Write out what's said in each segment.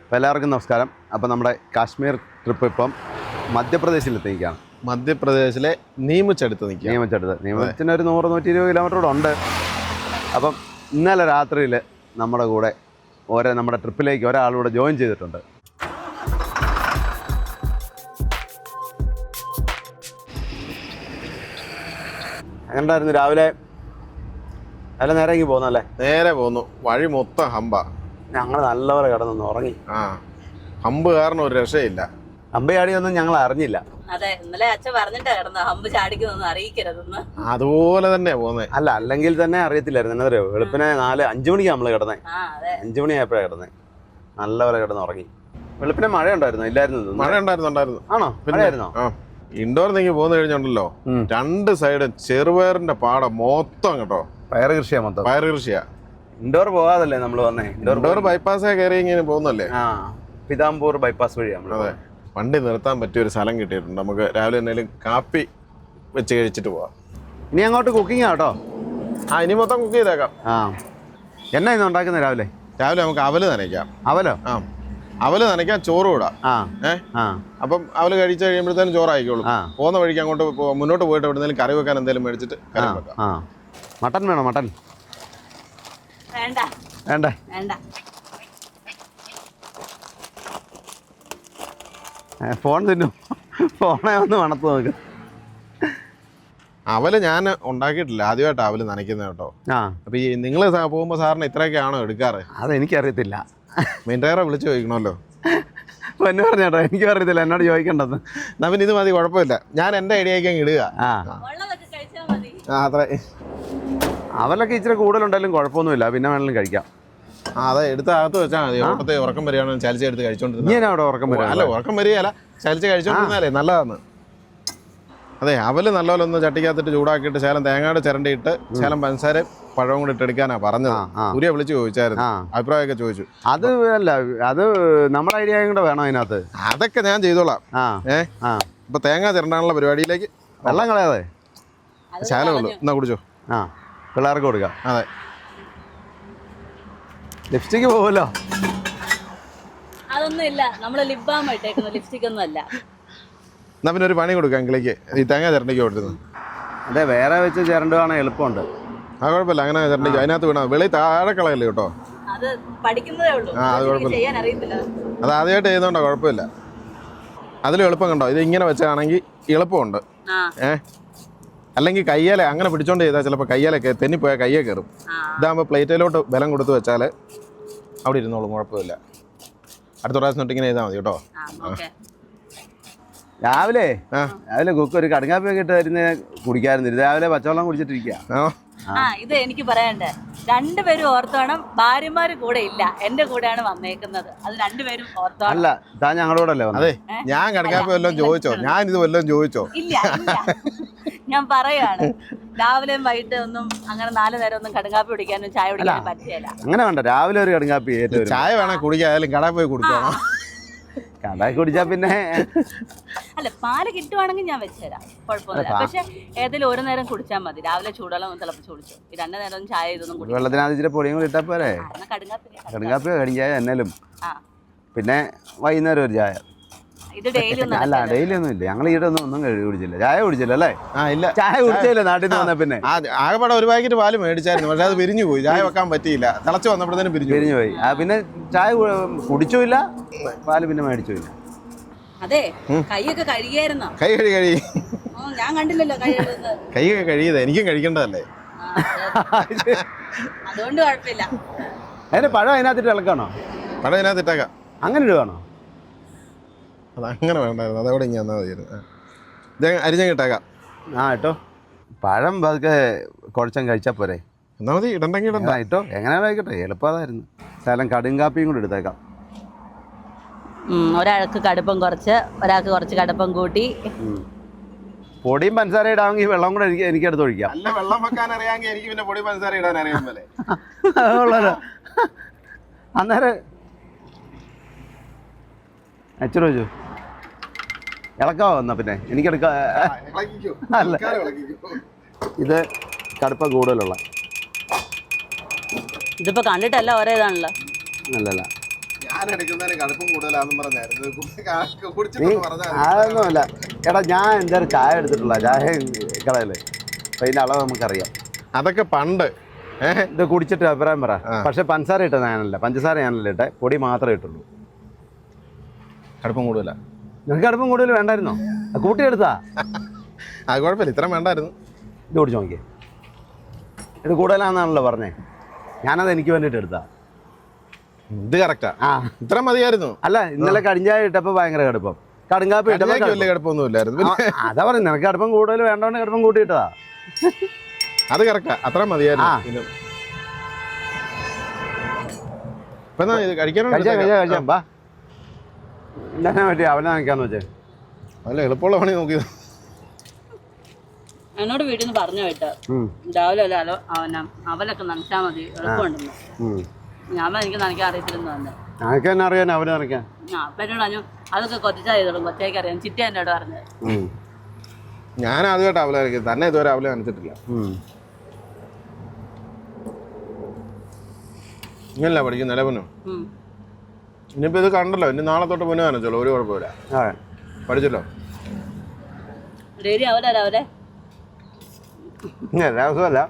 അപ്പോൾ എല്ലാവർക്കും നമസ്കാരം. അപ്പോൾ നമ്മുടെ കാശ്മീർ ട്രിപ്പ് ഇപ്പം മധ്യപ്രദേശിലെത്തിയിരിക്കുകയാണ്. മധ്യപ്രദേശിലെ നീമുച്ചടുത്ത് നിൽക്കുക. നീമത്തിന് ഒരു 100-120 കിലോമീറ്റർ കൂടെ ഉണ്ട്. അപ്പം ഇന്നലെ രാത്രിയിൽ നമ്മുടെ കൂടെ നമ്മുടെ ട്രിപ്പിലേക്ക് ഒരാളൂടെ ജോയിൻ ചെയ്തിട്ടുണ്ട്. എങ്ങനെയായിരുന്നു രാവിലെ? നല്ല നേരെ ഇങ്ങി പോകുന്നല്ലേ? നേരെ പോന്നു. വഴി മൊത്തം ഹമ്പാ. ഞങ്ങൾ നല്ലപോലെ കിടന്നു ഉറങ്ങി. ഹമ്പ് കാരണം ഒരു രക്ഷയില്ല. ഹമ്പ് ചാടിയൊന്നും ഞങ്ങൾ അറിഞ്ഞില്ല. അതെ, ഇന്നലെ അച്ഛൻ പറഞ്ഞിട്ടാ കിടന്നു ഹമ്പ് ചാടിക്കുന്നൊന്നും അറിയിക്കരുതെന്ന്. അതുപോലെ തന്നെ പോന്നേ. അല്ല, അല്ലെങ്കിൽ തന്നെ അറിയത്തില്ലായിരുന്നു. എന്നറിയോ, വെളുപ്പിനെ 4-5 മണിക്കാണ് നമ്മൾ കിടന്നേ. 5 മണിയായപ്പോഴാണ് കിടന്നേ. നല്ലപോലെ കിടന്ന് ഉറങ്ങി. വെളുപ്പിനെ മഴ ഉണ്ടായിരുന്നു? ഇല്ലായിരുന്നു. മഴ ഉണ്ടായിരുന്നു. ആണോ? മഴയായിരുന്നോ? ഇൻഡോർ നീങ്ങി പോന്നു കഴിഞ്ഞുണ്ടല്ലോ, 2 സൈഡും ചെറുപയറിന്റെ പാടം മൊത്തം കേട്ടോ. പയർ കൃഷിയാ മൊത്തം. പയർ കൃഷിയാ. ഇൻഡോർ പോകാതല്ലേ നമ്മൾ വന്നേ? ഇൻഡോർ ബൈപ്പാസേ കയറി ഇങ്ങനെ പോകുന്നല്ലേ? പിതാംപൂർ ബൈപ്പാസ് വഴിയാണ്. അതെ, വണ്ടി നിർത്താൻ പറ്റിയ ഒരു സ്ഥലം കിട്ടിയിട്ടുണ്ട്. നമുക്ക് രാവിലെ എന്തെങ്കിലും കാപ്പി വെച്ച് കഴിച്ചിട്ട് പോവാം. ഇനി അങ്ങോട്ട് കുക്കിംഗ് ആട്ടോ. ഇനി മൊത്തം കുക്ക് ചെയ്തേക്കാം. എന്നാ ഇന്ന് ഉണ്ടാക്കുന്നത്? രാവിലെ നമുക്ക് അവല് നനയ്ക്കാം. അവലോ? അവല് നനയ്ക്കാം, ചോറ് വിടാം. അപ്പം അവല് കഴിച്ച് കഴിയുമ്പോഴത്തേനും ചോറായിക്കോളും. പോകുന്ന വഴിക്ക് അങ്ങോട്ട് മുന്നോട്ട് പോയിട്ട് എവിടെയെങ്കിലും കറി വെക്കാൻ എന്തെങ്കിലും മേടിച്ചിട്ട് കറി വെക്കാം. മട്ടൻ വേണോ? മട്ടൻ വേണ്ടേ? ഫോൺ തിന്നും. ഫോണെ ഒന്ന് മണത്ത് നോക്ക്. അവല് ഞാൻ ഉണ്ടാക്കിയിട്ടില്ല, ആദ്യമായിട്ട് അവല് നനയ്ക്കുന്നത് കേട്ടോ. അപ്പൊ ഈ നിങ്ങൾ പോകുമ്പോ സാറിന് ഇത്രയൊക്കെ ആണോ എടുക്കാറ്? അതെനിക്കറിയത്തില്ല. മെയിൻ ഡ്രൈവറെ വിളിച്ച് ചോദിക്കണമല്ലോ. എന്നെ പറഞ്ഞേട്ടോ, എനിക്കും അറിയത്തില്ല. എന്നോട് ചോദിക്കേണ്ടത്. എന്നാ പിന്നെ ഇത് മതി, കുഴപ്പമില്ല. ഞാൻ എന്റെ ഐഡിയക്ക് അങ്ങ് ഇടുക. അത്ര അവലൊക്കെ ഇച്ചിരി കൂടുതലുണ്ടായാലും കുഴപ്പമൊന്നുമില്ല, പിന്നെ വേണമെങ്കിലും കഴിക്കാം. അതെ, എടുത്ത് അകത്ത് വെച്ചാൽ മതി. ഓട്ടത്തെ ഉറക്കം വരികയാണെങ്കിൽ ചലിച്ച് എടുത്ത് കഴിച്ചോണ്ടിരുന്ന. ഞാൻ അവിടെ ഉറക്കം വരിക? അല്ല, ഉറക്കം വരികയല്ല, ചലിച്ച് കഴിച്ചോണ്ടിരുന്നാലേ നല്ലതാണ്. അതെ, അവല് നല്ലപോലെ ഒന്ന് ചട്ടിക്കകത്തിട്ട് ചൂടാക്കിയിട്ട് ശകലം തേങ്ങയുടെ ചിരണ്ടിയിട്ട് ശകലം പഞ്ചസാര പഴവും കൂടി ഇട്ടെടുക്കാനാ പറഞ്ഞത്. സൂര്യ വിളിച്ച് ചോദിച്ചായിരുന്നു, അഭിപ്രായമൊക്കെ ചോദിച്ചു. അത് അല്ല, അത് നമ്മുടെ ഐഡിയ കൂടെ വേണം അതിനകത്ത്. അതൊക്കെ ഞാൻ ചെയ്തോളാം. ഇപ്പൊ തേങ്ങ ചിരണ്ടാനുള്ള പരിപാടിയിലേക്ക്. വെള്ളം കളയാതെ ശകലം ഉള്ളൂ, എന്നാ കുടിച്ചോ. പിള്ളേർക്ക് കൊടുക്കാം. അതെ, ലിപ്സ്റ്റിക്ക് പോകുമല്ലോ. അതൊന്നും ഇല്ല, നമ്മള് ലിപ് ബാം ഇട്ടേക്കുന്നു, ലിപ്സ്റ്റിക് ഒന്നും അല്ല. എന്നാ പിന്നെ ഒരു പണി കൊടുക്കാം അങ്കിലേക്ക്. ഈ തേങ്ങ ചിരണ്ടിക്ക് കൊടുത്തുന്നു. അതെ, വേറെ വെച്ച് ചിരണ്ടുവാണെങ്കിൽ എളുപ്പമുണ്ട്. കുഴപ്പമില്ല, അങ്ങനെ ചിരണ്ടിക്ക് അതിനകത്ത് വീണാൽ വെളി താഴെ കളയല്ലേ കേട്ടോ. അത് പഠിക്കുന്നതേ ഉള്ളൂ, അത് കുഴപ്പമില്ല. ചെയ്യാൻ അറിയത്തില്ല. അത് ആദ്യമായിട്ട് ചെയ്യുന്നോണ്ടോ, കുഴപ്പമില്ല. അതിലും എളുപ്പം കണ്ടോ, ഇത് ഇങ്ങനെ വെച്ചാണെങ്കിൽ എളുപ്പമുണ്ട്. അല്ലെങ്കിൽ കയ്യേല അങ്ങനെ പിടിച്ചോണ്ട് ചെയ്താൽ ചിലപ്പോൾ കയ്യേലൊക്കെ തെന്നിപ്പോയാൽ കയ്യെ കയറും. ഇതാകുമ്പോൾ പ്ലേറ്റിലോട്ട് ബലം കൊടുത്ത് വെച്ചാൽ അവിടെ ഇരുന്നോളും, കുഴപ്പമില്ല. അടുത്ത പ്രാവശ്യം തൊട്ട് ഇങ്ങനെ ചെയ്താൽ മതി കേട്ടോ. രാവിലെ കുക്ക് ഒരു കടുങ്ങാപ്പിയൊക്കെ ഇട്ട് തരുന്ന കുടിക്കാറുണ്ട്. രാവിലെ പച്ചവെള്ളം കുടിച്ചിട്ടിരിക്കുക. ഇത് എനിക്ക് പറയണ്ടേ, രണ്ടുപേരും ഓർത്തോണം. ഭാര്യമാര് കൂടെ ഇല്ല, എന്റെ കൂടെയാണ് വന്നേക്കുന്നത്. അത് രണ്ടുപേരും ഓർത്തോണം. അല്ല, താൻ ഞങ്ങളുടെ കൂടെ അല്ലേ? അതെ, ഞാൻ കടുങ്ങാപ്പി വല്ലതും ചോദിച്ചോ? ഞാൻ ഇത് വല്ലതും ചോദിച്ചോ? ഇല്ല, ഞാൻ പറയാണ്, രാവിലെയും വൈകിട്ട് ഒന്നും അങ്ങനെ 4 നേരം ഒന്നും കടുങ്കാപ്പി കുടിക്കാനും ചായ കുടിക്കാനും പറ്റില്ല. അങ്ങനെ വേണ്ട, രാവിലെ ഒരു കടുങ്കാപ്പി. ചായ വേണേ കുടിക്കായാലും കടയിൽ പോയി കുടിക്കണം. കടയിൽ കുടിച്ചാ പിന്നെ അല്ല, പാല് കിട്ടുവാണെങ്കിൽ ഞാൻ വെച്ചുതരാം, കുഴപ്പമൊന്നുമില്ല. പക്ഷെ ഏതെങ്കിലും ഒരു നേരം കുടിച്ചാൽ മതി. രാവിലെ ചൂടുവെള്ളം തിളപ്പിച്ച് കുടിച്ചു. 2 നേരം ചായ ഇതൊന്നും കുടിക്കും. വെള്ളത്തിനകത്ത് ഇച്ചിരി പൊടിയും കൂടി ഇട്ടാ പോരെ? കടുങ്കാപ്പി കടിച്ചായ എന്നാലും. പിന്നെ വൈകുന്നേരം ഒരു ചായ. ഇത് ഡെയിലി ഒന്നും അല്ല, ഡെയിലി ഒന്നും ഇല്ല. ഞങ്ങൾ ഈടെ ഒന്നും കുടിച്ചില്ല. ചായ കുടിച്ചില്ല അല്ലേ? ഇല്ല, ചായ കുടിച്ചില്ല. നാട്ടിൽ നിന്ന് വന്ന പിന്നെ ആകെപ്പാടെ ഒരു പാക്കറ്റ് പാല് മേടിച്ചായിരുന്നു, പക്ഷെ അത് പിരിഞ്ഞു പോയി. ചായ വെക്കാൻ പറ്റിയില്ല, തിളച്ച് വന്നപ്പോഴത്തേനും പിരിഞ്ഞു പോയി. പിന്നെ ചായ കുടിച്ചുമില്ല, പാല് പിന്നെ മേടിച്ചില്ല. അതെ, കൈയൊക്കെ കഴുകിയായിരുന്നോ? കൈ കഴുകി ഞാൻ കണ്ടില്ലല്ലോ കൈയൊക്കെ കഴുകിയത്. എനിക്കും കഴിക്കേണ്ടതല്ലേ, അതുകൊണ്ട് കുഴപ്പമില്ല. അതിന്റെ പഴം അതിനകത്തിട്ട് ഇളക്കാണോ? പഴം അതിനകത്ത് ഇട്ടേക്കാം. അങ്ങനെ ഇടുവാണോ? അതങ്ങനെ വേണ്ടായിരുന്നു, അതവിടെ ഇങ്ങനെ വന്നാൽ മതിയായിരുന്നു. ഇത് അരിഞ്ഞങ്ങ് ഇട്ടേക്കാം. ഇട്ടോ. പഴം അതൊക്കെ കുഴച്ചം കഴിച്ചാൽ പോരെ? എന്നാ മതി, ഇടണ്ടെങ്കിൽ ഇടണ്ട. ഇട്ടോ, എങ്ങനെയാണ് ആയിക്കോട്ടെ, എളുപ്പമായിരുന്നു. ശകലം കടുങ്കാപ്പിയും കൂടി എടുത്തേക്കാം. ഒരാൾക്ക് കടുപ്പം കുറച്ച്, ഒരാൾക്ക് കുറച്ച് കടുപ്പം കൂട്ടി. പൊടിയും പഞ്ചസാര ഇടാമെങ്കിൽ വെള്ളം കൂടെ എനിക്കെടുത്ത് ഒഴിക്കാം. അല്ല, വെള്ളം വെക്കാൻ അറിയാമെങ്കിൽ എനിക്ക് പിന്നെ പൊടി പഞ്ചസാര ഇടാൻ അറിയാമല്ലേ? അതുള്ളല്ലോ. അന്നേരം അച്ഛൻ ചോദിച്ചു ഇളക്കാവോ? എന്നാ പിന്നെ എനിക്കെടുക്കാം. അല്ല, ഇത് കടുപ്പ കൂടുതലുള്ള. ഇതിപ്പോ കണ്ടിട്ടല്ല ഒരേ ഇതാണല്ലോ. അല്ലല്ല, ഞാൻ എടുക്കുന്നതിന് കടുപ്പം കൂടുതലാണെന്ന് പറഞ്ഞായിരുന്നു കുടിച്ചിട്ട് പറഞ്ഞാൽ അതൊന്നുമല്ല എടാ, ഞാൻ എന്തായാലും ചായ എടുത്തിട്ടുള്ള ചായ കളയല്ലേ, അപ്പം അതിൻ്റെ അളവ് നമുക്കറിയാം. അതൊക്കെ പണ്ട് ഇത് കുടിച്ചിട്ട് അഭിപ്രായം പറ. പക്ഷെ പഞ്ചസാര ഇട്ടത് ഞാനല്ല, പഞ്ചസാര ഞാനല്ല ഇട്ടെ, പൊടി മാത്രമേ ഇട്ടുള്ളൂ. കടുപ്പം കൂടുതലാ. നിനക്ക് കടുപ്പം കൂടുതൽ വേണ്ടായിരുന്നോ? കൂട്ടിയെടുത്താ അത് കുഴപ്പമില്ല, ഇത്രയും വേണ്ടായിരുന്നു. ഇത് കുടിച്ച് നോക്കിയേ, ഇത് കൂടുതലാണെന്നാണല്ലോ പറഞ്ഞേ. ഞാനത് എനിക്ക് വേണ്ടിയിട്ട് എടുത്താ. ഇത് കറക്റ്റാ. ആ, ഇത്ര മതിയായിരുന്നു. അല്ല, ഇന്നലെ കടിഞ്ചായ ഇട്ടപ്പോൾ ഭയങ്കര കടുപ്പം, കടുങ്കാപ്പി ഇട്ടപ്പോൾ വലിയ കടുപ്പൊന്നും ഇല്ലായിരുന്നു. അതാ പറഞ്ഞു, നിനക്ക് കടുപ്പം കൂടുതൽ വേണ്ടോണ്ട് കടുപ്പം കൂട്ടിയിട്ടതാ. അത് കറക്റ്റാ, അത്ര മതിയായിരുന്നു. ഇപ്പൊ ഇത് കഴിക്കാം. ബാ, എന്നാ പറ്റി അവനെ നനയ്ക്കാന്ന് വെച്ചേ. അല്ല, എളുപ്പമുള്ള പണി നോക്കിയത്. എന്നോട് വീട്ടിൽ നിന്ന് പറഞ്ഞു കേട്ടോ, രാവിലെ അല്ല അവലൊക്കെ നനച്ചാൽ മതി, എളുപ്പമുണ്ടെന്ന്. ഞാൻ എനിക്ക് നനയ്ക്കാൻ അറിയത്തില്ലെന്ന് പറഞ്ഞു. നനയ്ക്കാൻ തന്നെ അറിയാൻ, അവന് നനയ്ക്കാൻ. അപ്പൊ എന്നോട് പറഞ്ഞു അതൊക്കെ കൊച്ചാ ചെയ്തോളും, കൊച്ചേക്ക് അറിയാം. ചിറ്റ എന്നോട് പറഞ്ഞത്. ഞാൻ ആദ്യമായിട്ട് അവല നനയ്ക്കും, തന്നെ ഇതുവരെ അവല നനച്ചിട്ടില്ല. ഇങ്ങനല്ല പഠിക്കും നിലപനും. ഇനിയിപ്പോ ഇത് കണ്ടല്ലോ, ഇനി നാളെ തൊട്ട് മുന്നേ നനച്ചോളൂ, ഒരു കുഴപ്പമില്ല. പഠിച്ചല്ലോ. ഡെയിലി അവലെ രസമല്ല.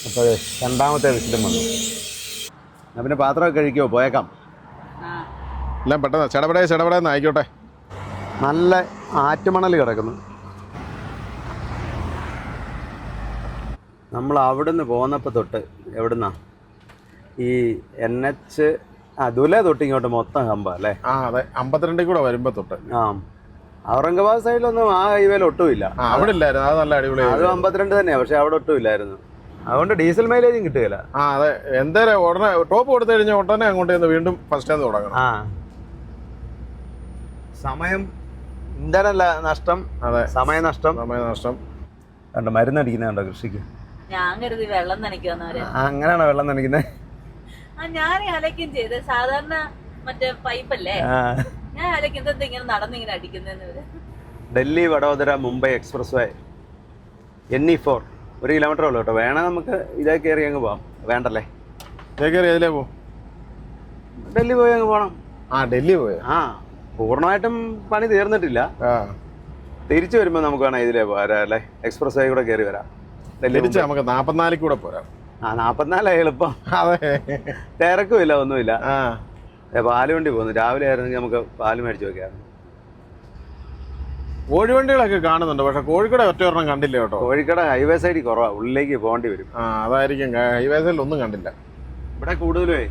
അപ്പോൾ രണ്ടാമത്തെ വിസിലും വന്നു. ഞാൻ പിന്നെ പാത്രമൊക്കെ കഴിക്കുമോ? പോയേക്കാം. എല്ലാം പെട്ടെന്ന് ചടപടേന്ന് ആയിക്കോട്ടെ. നല്ല ആറ്റുമണൽ കിടക്കുന്നു. നമ്മൾ അവിടുന്ന് പോന്നപ്പോൾ തൊട്ട് എവിടുന്നാ ഈ NH ദുല തൊട്ട് ഇങ്ങോട്ട് മൊത്തം ഹമ്പ അല്ലേ? അതെ, 52 കൂടെ വരുമ്പോ തൊട്ട്. ഔറംഗാബാദ് സൈഡിലൊന്നും ആ ഹൈവേയിൽ ഒട്ടുമില്ല. അവിടെ ഇല്ലായിരുന്നു, അത് നല്ല അടിപൊളി. അത് 52 തന്നെയാണ്, പക്ഷെ അവിടെ ഒട്ടുമില്ലായിരുന്നു. അതുകൊണ്ട് ഡീസൽ മൈലേജും കിട്ടുകയില്ല. അതെ, എന്തായാലും ഉടനെ ടോപ്പ് കൊടുത്തു കഴിഞ്ഞാൽ ഉടനെ അങ്ങോട്ട് ചെന്ന് വീണ്ടും ഫസ്റ്റ് ടൈം തുടങ്ങണം. സമയം ഇന്ധനല്ല നഷ്ടം. അതെ, സമയനഷ്ടം. കണ്ടോ മരുന്നടിക്കുന്ന കണ്ടോ കൃഷിക്ക്. ഞാൻ കരുതി വെള്ളം നനയ്ക്കുന്നവര്. അങ്ങനെയാണോ വെള്ളം നനയ്ക്കുന്നത്? ഞാൻ അലക്കും ചെയ്ത് സാധാരണ മറ്റേ പൈപ്പല്ലേ, ഞാൻ അലക്കുന്നത് ഇങ്ങനെ നടന്നിങ്ങനെ അടിക്കുന്നവര്. Delhi Vadodara Mumbai express way NE4 1 kilometre ഉള്ളു കേട്ടോ. വേണേ നമുക്ക് ഇതേ കയറി അങ്ങ് പോവാം. വേണ്ടല്ലേ? ഇതിലേ പോവും. ഡൽഹി പോയി അങ്ങ് പോകണം. ഡൽഹി പോയി. പൂർണ്ണമായിട്ടും പണി തീർന്നിട്ടില്ല. തിരിച്ചു വരുമ്പോൾ നമുക്ക് വേണം ഇതിലേ പോരാ അല്ലേ? എക്സ്പ്രസ് വേ കൂടെ കയറി വരാം. തിരിച്ച് നമുക്ക് 44 കൂടെ പോരാം. 44 എളുപ്പം. അതെ, തിരക്കുമില്ല, ഒന്നുമില്ല. പാല് വണ്ടി പോകുന്നു. രാവിലെ ആയിരുന്നെങ്കിൽ നമുക്ക് പാല് മേടിച്ച് വെക്കാമായിരുന്നു. കോഴിവണ്ടികളൊക്കെ കാണുന്നുണ്ട്, പക്ഷെ കോഴിക്കോട് ഒറ്റ ഒരെണ്ണം കണ്ടില്ല കേട്ടോ. കോഴിക്കോട് ഹൈവേ സൈഡിൽ കുറവാണ്, ഉള്ളിലേക്ക് പോകേണ്ടി വരും. അതായിരിക്കും, ഹൈവേ സൈഡിൽ ഒന്നും കണ്ടില്ല. ഇവിടെ കൂടുതലേ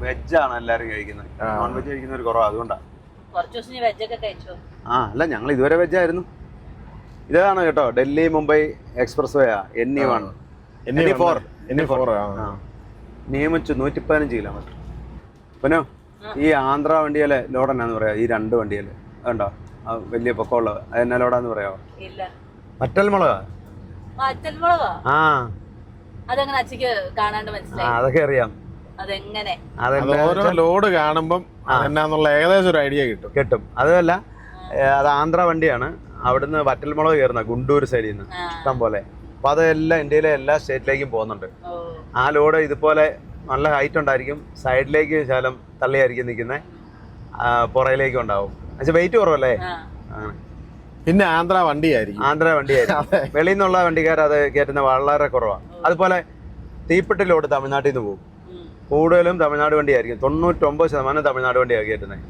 വെജാണ് എല്ലാവരും കഴിക്കുന്നത്, നോൺ വെജ് കഴിക്കുന്നവർ കുറവാണ്. അതുകൊണ്ടാണ്. അല്ല, ഞങ്ങൾ ഇതുവരെ വെജായിരുന്നു. ഇതാണ് കേട്ടോ ഡൽഹി മുംബൈ എക്സ്പ്രസ് വേ NE1 NE4 നിയമിച്ചു 115 കിലോമീറ്റർ. പിന്നെ ഈ ആന്ധ്ര വണ്ടിയിലെ ലോഡ് എന്നാന്ന് പറയാ? ഈ 2 വണ്ടിയില് അതുണ്ടോ വലിയ പൊക്കമുള്ളത്, അതെന്നാ ലോഡാന്ന് പറയാമോ? വറ്റൽമുളകാ. അതൊക്കെ അറിയാം. ഓരോ ലോഡ് കാണുമ്പം എന്നാന്നുള്ള ഏകദേശം ഒരു ഐഡിയ കിട്ടും. അതുമല്ല, അത് ആന്ധ്ര വണ്ടിയാണ്. അവിടുന്ന് വറ്റൽമുളക് കയറുന്ന ഗുണ്ടൂർ സൈഡിൽ നിന്ന് ഇഷ്ടം പോലെ. അപ്പൊ അതെല്ലാം ഇന്ത്യയിലെ എല്ലാ സ്റ്റേറ്റിലേക്കും പോകുന്നുണ്ട്. ആ ലോഡ് ഇതുപോലെ നല്ല ഹൈറ്റ് ഉണ്ടായിരിക്കും, സൈഡിലേക്ക് ശകലം തള്ളിയായിരിക്കും നിൽക്കുന്നത്, പുറയിലേക്കും ഉണ്ടാവും. പക്ഷെ വെയിറ്റ് കുറവല്ലേ? പിന്നെ ആന്ധ്ര വണ്ടിയായിരിക്കും. വെളിയിൽ നിന്നുള്ള വണ്ടിക്കാർ അത് കയറ്റുന്ന വളരെ കുറവാണ്. അതുപോലെ തീപ്പെട്ടി ലോഡ് തമിഴ്നാട്ടിൽ നിന്ന് പോകും. കൂടുതലും തമിഴ്നാട് വണ്ടിയായിരിക്കും. 99% തമിഴ്നാട് വണ്ടിയാണ് കയറ്റുന്നത്.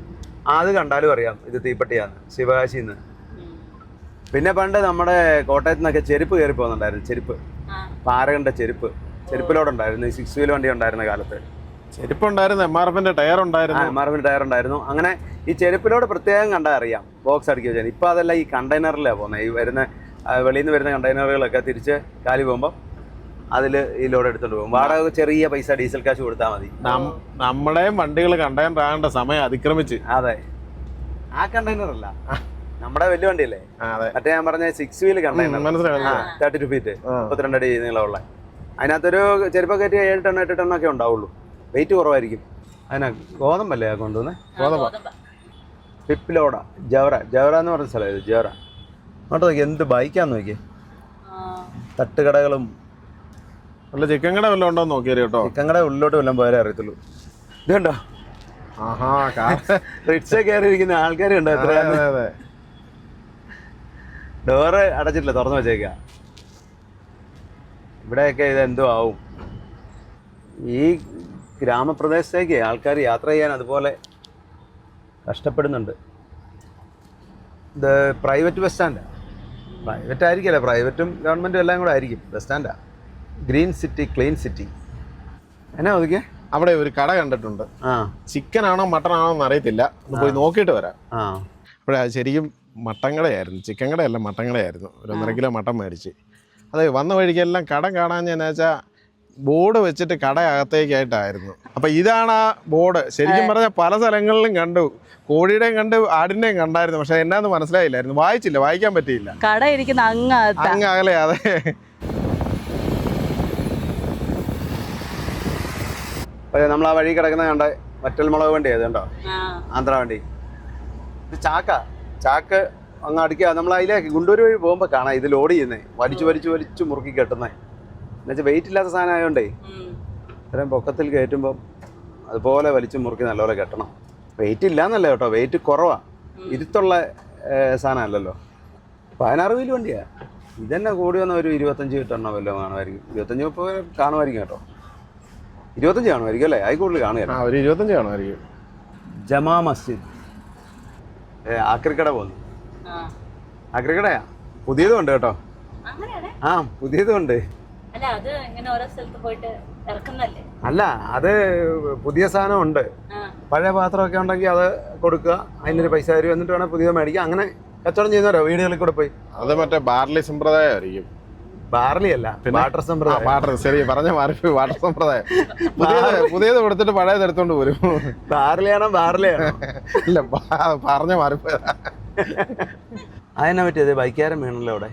അത് കണ്ടാലും അറിയാം ഇത് തീപ്പെട്ടിയാണ്, ശിവകാശിന്ന്. പിന്നെ പണ്ട് നമ്മുടെ കോട്ടയത്ത് നിന്നൊക്കെ ചെരുപ്പ് കയറി പോകുന്നുണ്ടായിരുന്നു. ചെരുപ്പ്, പാരകണ്ട ചെരുപ്പിലോടുണ്ടായിരുന്നു. 6 വീൽ വണ്ടി ഉണ്ടായിരുന്ന കാലത്ത് ചെരുപ്പുണ്ടായിരുന്നു, MRFന്റെ ടയർ ഉണ്ടായിരുന്നു. അങ്ങനെ ഈ ചെരുപ്പിലോട് പ്രത്യേകം കണ്ടാൽ അറിയാം, ബോക്സ് അടിക്കുക വെച്ചാൽ. ഇപ്പം അതല്ല, ഈ കണ്ടെയ്നറിലാണ് പോകുന്നത്. ഈ വെളിയിൽ നിന്ന് വരുന്ന കണ്ടെയ്നറുകളൊക്കെ തിരിച്ച് കാലി പോകുമ്പോൾ അതിൽ ഈ ലോഡ് എടുത്തോണ്ട് പോകും. വാടക ചെറിയ പൈസ ഡീസൽ കാശ് കൊടുത്താൽ മതി. നമ്മുടെയും വണ്ടികൾ കണ്ടെയ്നർ ആകേണ്ട സമയം അതിക്രമിച്ച്. അതെ, ആ കണ്ടെയ്നർ അല്ല, നമ്മുടെ വലിയ വണ്ടിയല്ലേ മറ്റേ ഞാൻ പറഞ്ഞ 6 വീൽ കണ്ടെയ്നർ, 32 ഫീറ്റ് 32 അടി നീളമുള്ള. അതിനകത്തൊരു ചെരുപ്പൊക്കെ കയറ്റി 7 ടൺ 8 ടണ്ണൊക്കെ ഉണ്ടാവുള്ളൂ. വെയിറ്റ് കുറവായിരിക്കും. അതിനാ ഗോതമ്പല്ലേ കൊണ്ടുവന്നേ? പിപ്പിലോട ജവറ എന്ന് പറഞ്ഞ സ്ഥലം. ഇത് ജവറ. അങ്ങോട്ട് നോക്കി എന്ത് ബൈക്കാന്ന് നോക്കി. തട്ടുകടകളും വല്ല ചിക്കൻ കട വല്ലതും ഉണ്ടോ എന്ന് നോക്കിയാൽ കേട്ടോ. ചിക്കൻ കട ഉള്ളിലോട്ട് വല്ലതും പോയാലേ അറിയത്തുള്ളൂ. ഇത് കണ്ടോ, ആഹാ റിക്ഷ കയറിയിരിക്കുന്ന ആൾക്കാർ ഉണ്ടോ? എത്ര അതെ. ഡോറ് അടച്ചിട്ടില്ല, തുറന്നു വെച്ചേക്ക. ഇവിടെയൊക്കെ ഇത് എന്തോ ആവും. ഈ ഗ്രാമപ്രദേശത്തേക്ക് ആൾക്കാർ യാത്ര ചെയ്യാൻ അതുപോലെ കഷ്ടപ്പെടുന്നുണ്ട്. ഇത് പ്രൈവറ്റ് ബസ് സ്റ്റാൻഡാണ്. പ്രൈവറ്റ് ആയിരിക്കില്ല, പ്രൈവറ്റും ഗവൺമെൻറ്റും എല്ലാം കൂടെ ആയിരിക്കും. ബസ് സ്റ്റാൻഡാണ്. Green city, clean city. എന്നാ ഒതുക്കിയേ? അവിടെ ഒരു കട കണ്ടിട്ടുണ്ട്. ചിക്കൻ ആണോ മട്ടൺ ആണോ എന്ന് അറിയത്തില്ല, ഒന്ന് പോയി നോക്കിയിട്ട് വരാം. അപ്പോഴേ അത് ശരിക്കും മട്ടൻ കടയായിരുന്നു, ചിക്കൻ കടയല്ല മട്ടൻ കടയായിരുന്നു. ഒരു 1.5 കിലോ മട്ടൻ മേടിച്ച്. അതെ, വന്ന വഴിക്കെല്ലാം കട കാണാൻ എന്ന് വെച്ചാൽ ബോർഡ് വെച്ചിട്ട് കട അകത്തേക്കായിട്ടായിരുന്നു. അപ്പം ഇതാണ് ആ ബോർഡ്. ശരിക്കും പറഞ്ഞാൽ പല സ്ഥലങ്ങളിലും കണ്ടു, കോഴിയുടെയും കണ്ട് ആടിൻ്റെയും കണ്ടായിരുന്നു. പക്ഷെ എന്നാന്ന് മനസ്സിലായില്ലായിരുന്നു, വായിച്ചില്ല, വായിക്കാൻ പറ്റിയില്ല. കട ഇരിക്കുന്ന അങ്ങ് അകലെ. അതെ, നമ്മൾ ആ വഴി കിടക്കുന്ന കണ്ട വറ്റൽ മുളക് വണ്ടി അത് കണ്ടോ, ആന്ധ്ര വണ്ടി. ഇത് ചാക്ക് അങ്ങ് അടിക്കുക. നമ്മൾ അതിലേക്ക് ഗുണ്ടൂർ വഴി പോകുമ്പോൾ കാണാം ഇത് ലോഡ് ചെയ്യുന്നത്, വലിച്ചു മുറുക്കി കെട്ടുന്നത്. എന്നുവെച്ചാൽ വെയിറ്റ് ഇല്ലാത്ത സാധനം ആയതുകൊണ്ടേ ഇത്രയും പൊക്കത്തിൽ കയറ്റുമ്പം അതുപോലെ വലിച്ചു മുറുക്കി നല്ലപോലെ കെട്ടണം. വെയിറ്റ് ഇല്ലാന്നല്ല കേട്ടോ, വെയിറ്റ് കുറവാണ്. ഇരുത്തുള്ള സാധനമല്ലല്ലോ. 16 വീല് വണ്ടിയാണ്. ഇതന്നെ കൂടി വന്ന ഒരു 25 ടണ്ണോ വല്ലതും കാണുമായിരിക്കും. 25-30 കാണുമായിരിക്കും കേട്ടോ. 25 കാണുമായിരിക്കും അല്ലേ? അതിൽ കൂടുതൽ കാണുകയല്ല. ഒരു 25 കാണുമായിരിക്കും. ജമാ മസ്ജിദ്, ആക്രിക്കട പോകുന്നു. ആക്രിക്കടയാ, പുതിയതും ഉണ്ട് കേട്ടോ. പുതിയതും ഉണ്ട്. അല്ല, അത് പുതിയ സാധനം ഉണ്ട്. പഴയ പാത്രമൊക്കെ ഉണ്ടെങ്കിൽ അത് കൊടുക്കുക, അതിനൊരു പൈസ തരും, എന്നിട്ട് വേണം പുതിയത് മേടിക്കുക. അങ്ങനെ കച്ചവടം ചെയ്യുന്നവരോ വീടുകളിൽ കൂടെ പോയി. അത് മറ്റേ ബാർലി സമ്പ്രദായമായിരിക്കും. ബാർലി അല്ല, വാട്ടർ സമ്പ്രദായം. ശരി, പറഞ്ഞ മാറി, വാട്ടർ സമ്പ്രദായം. പുതിയത് കൊടുത്തിട്ട് പഴയത് എടുത്തോണ്ട് പോരും. ബാർലിയാണോ ഇല്ല, പറഞ്ഞ മാറിപ്പോയതാ. അതിനെ പറ്റിയത് ബൈക്കാരൻ വീണല്ലോ അവിടെ.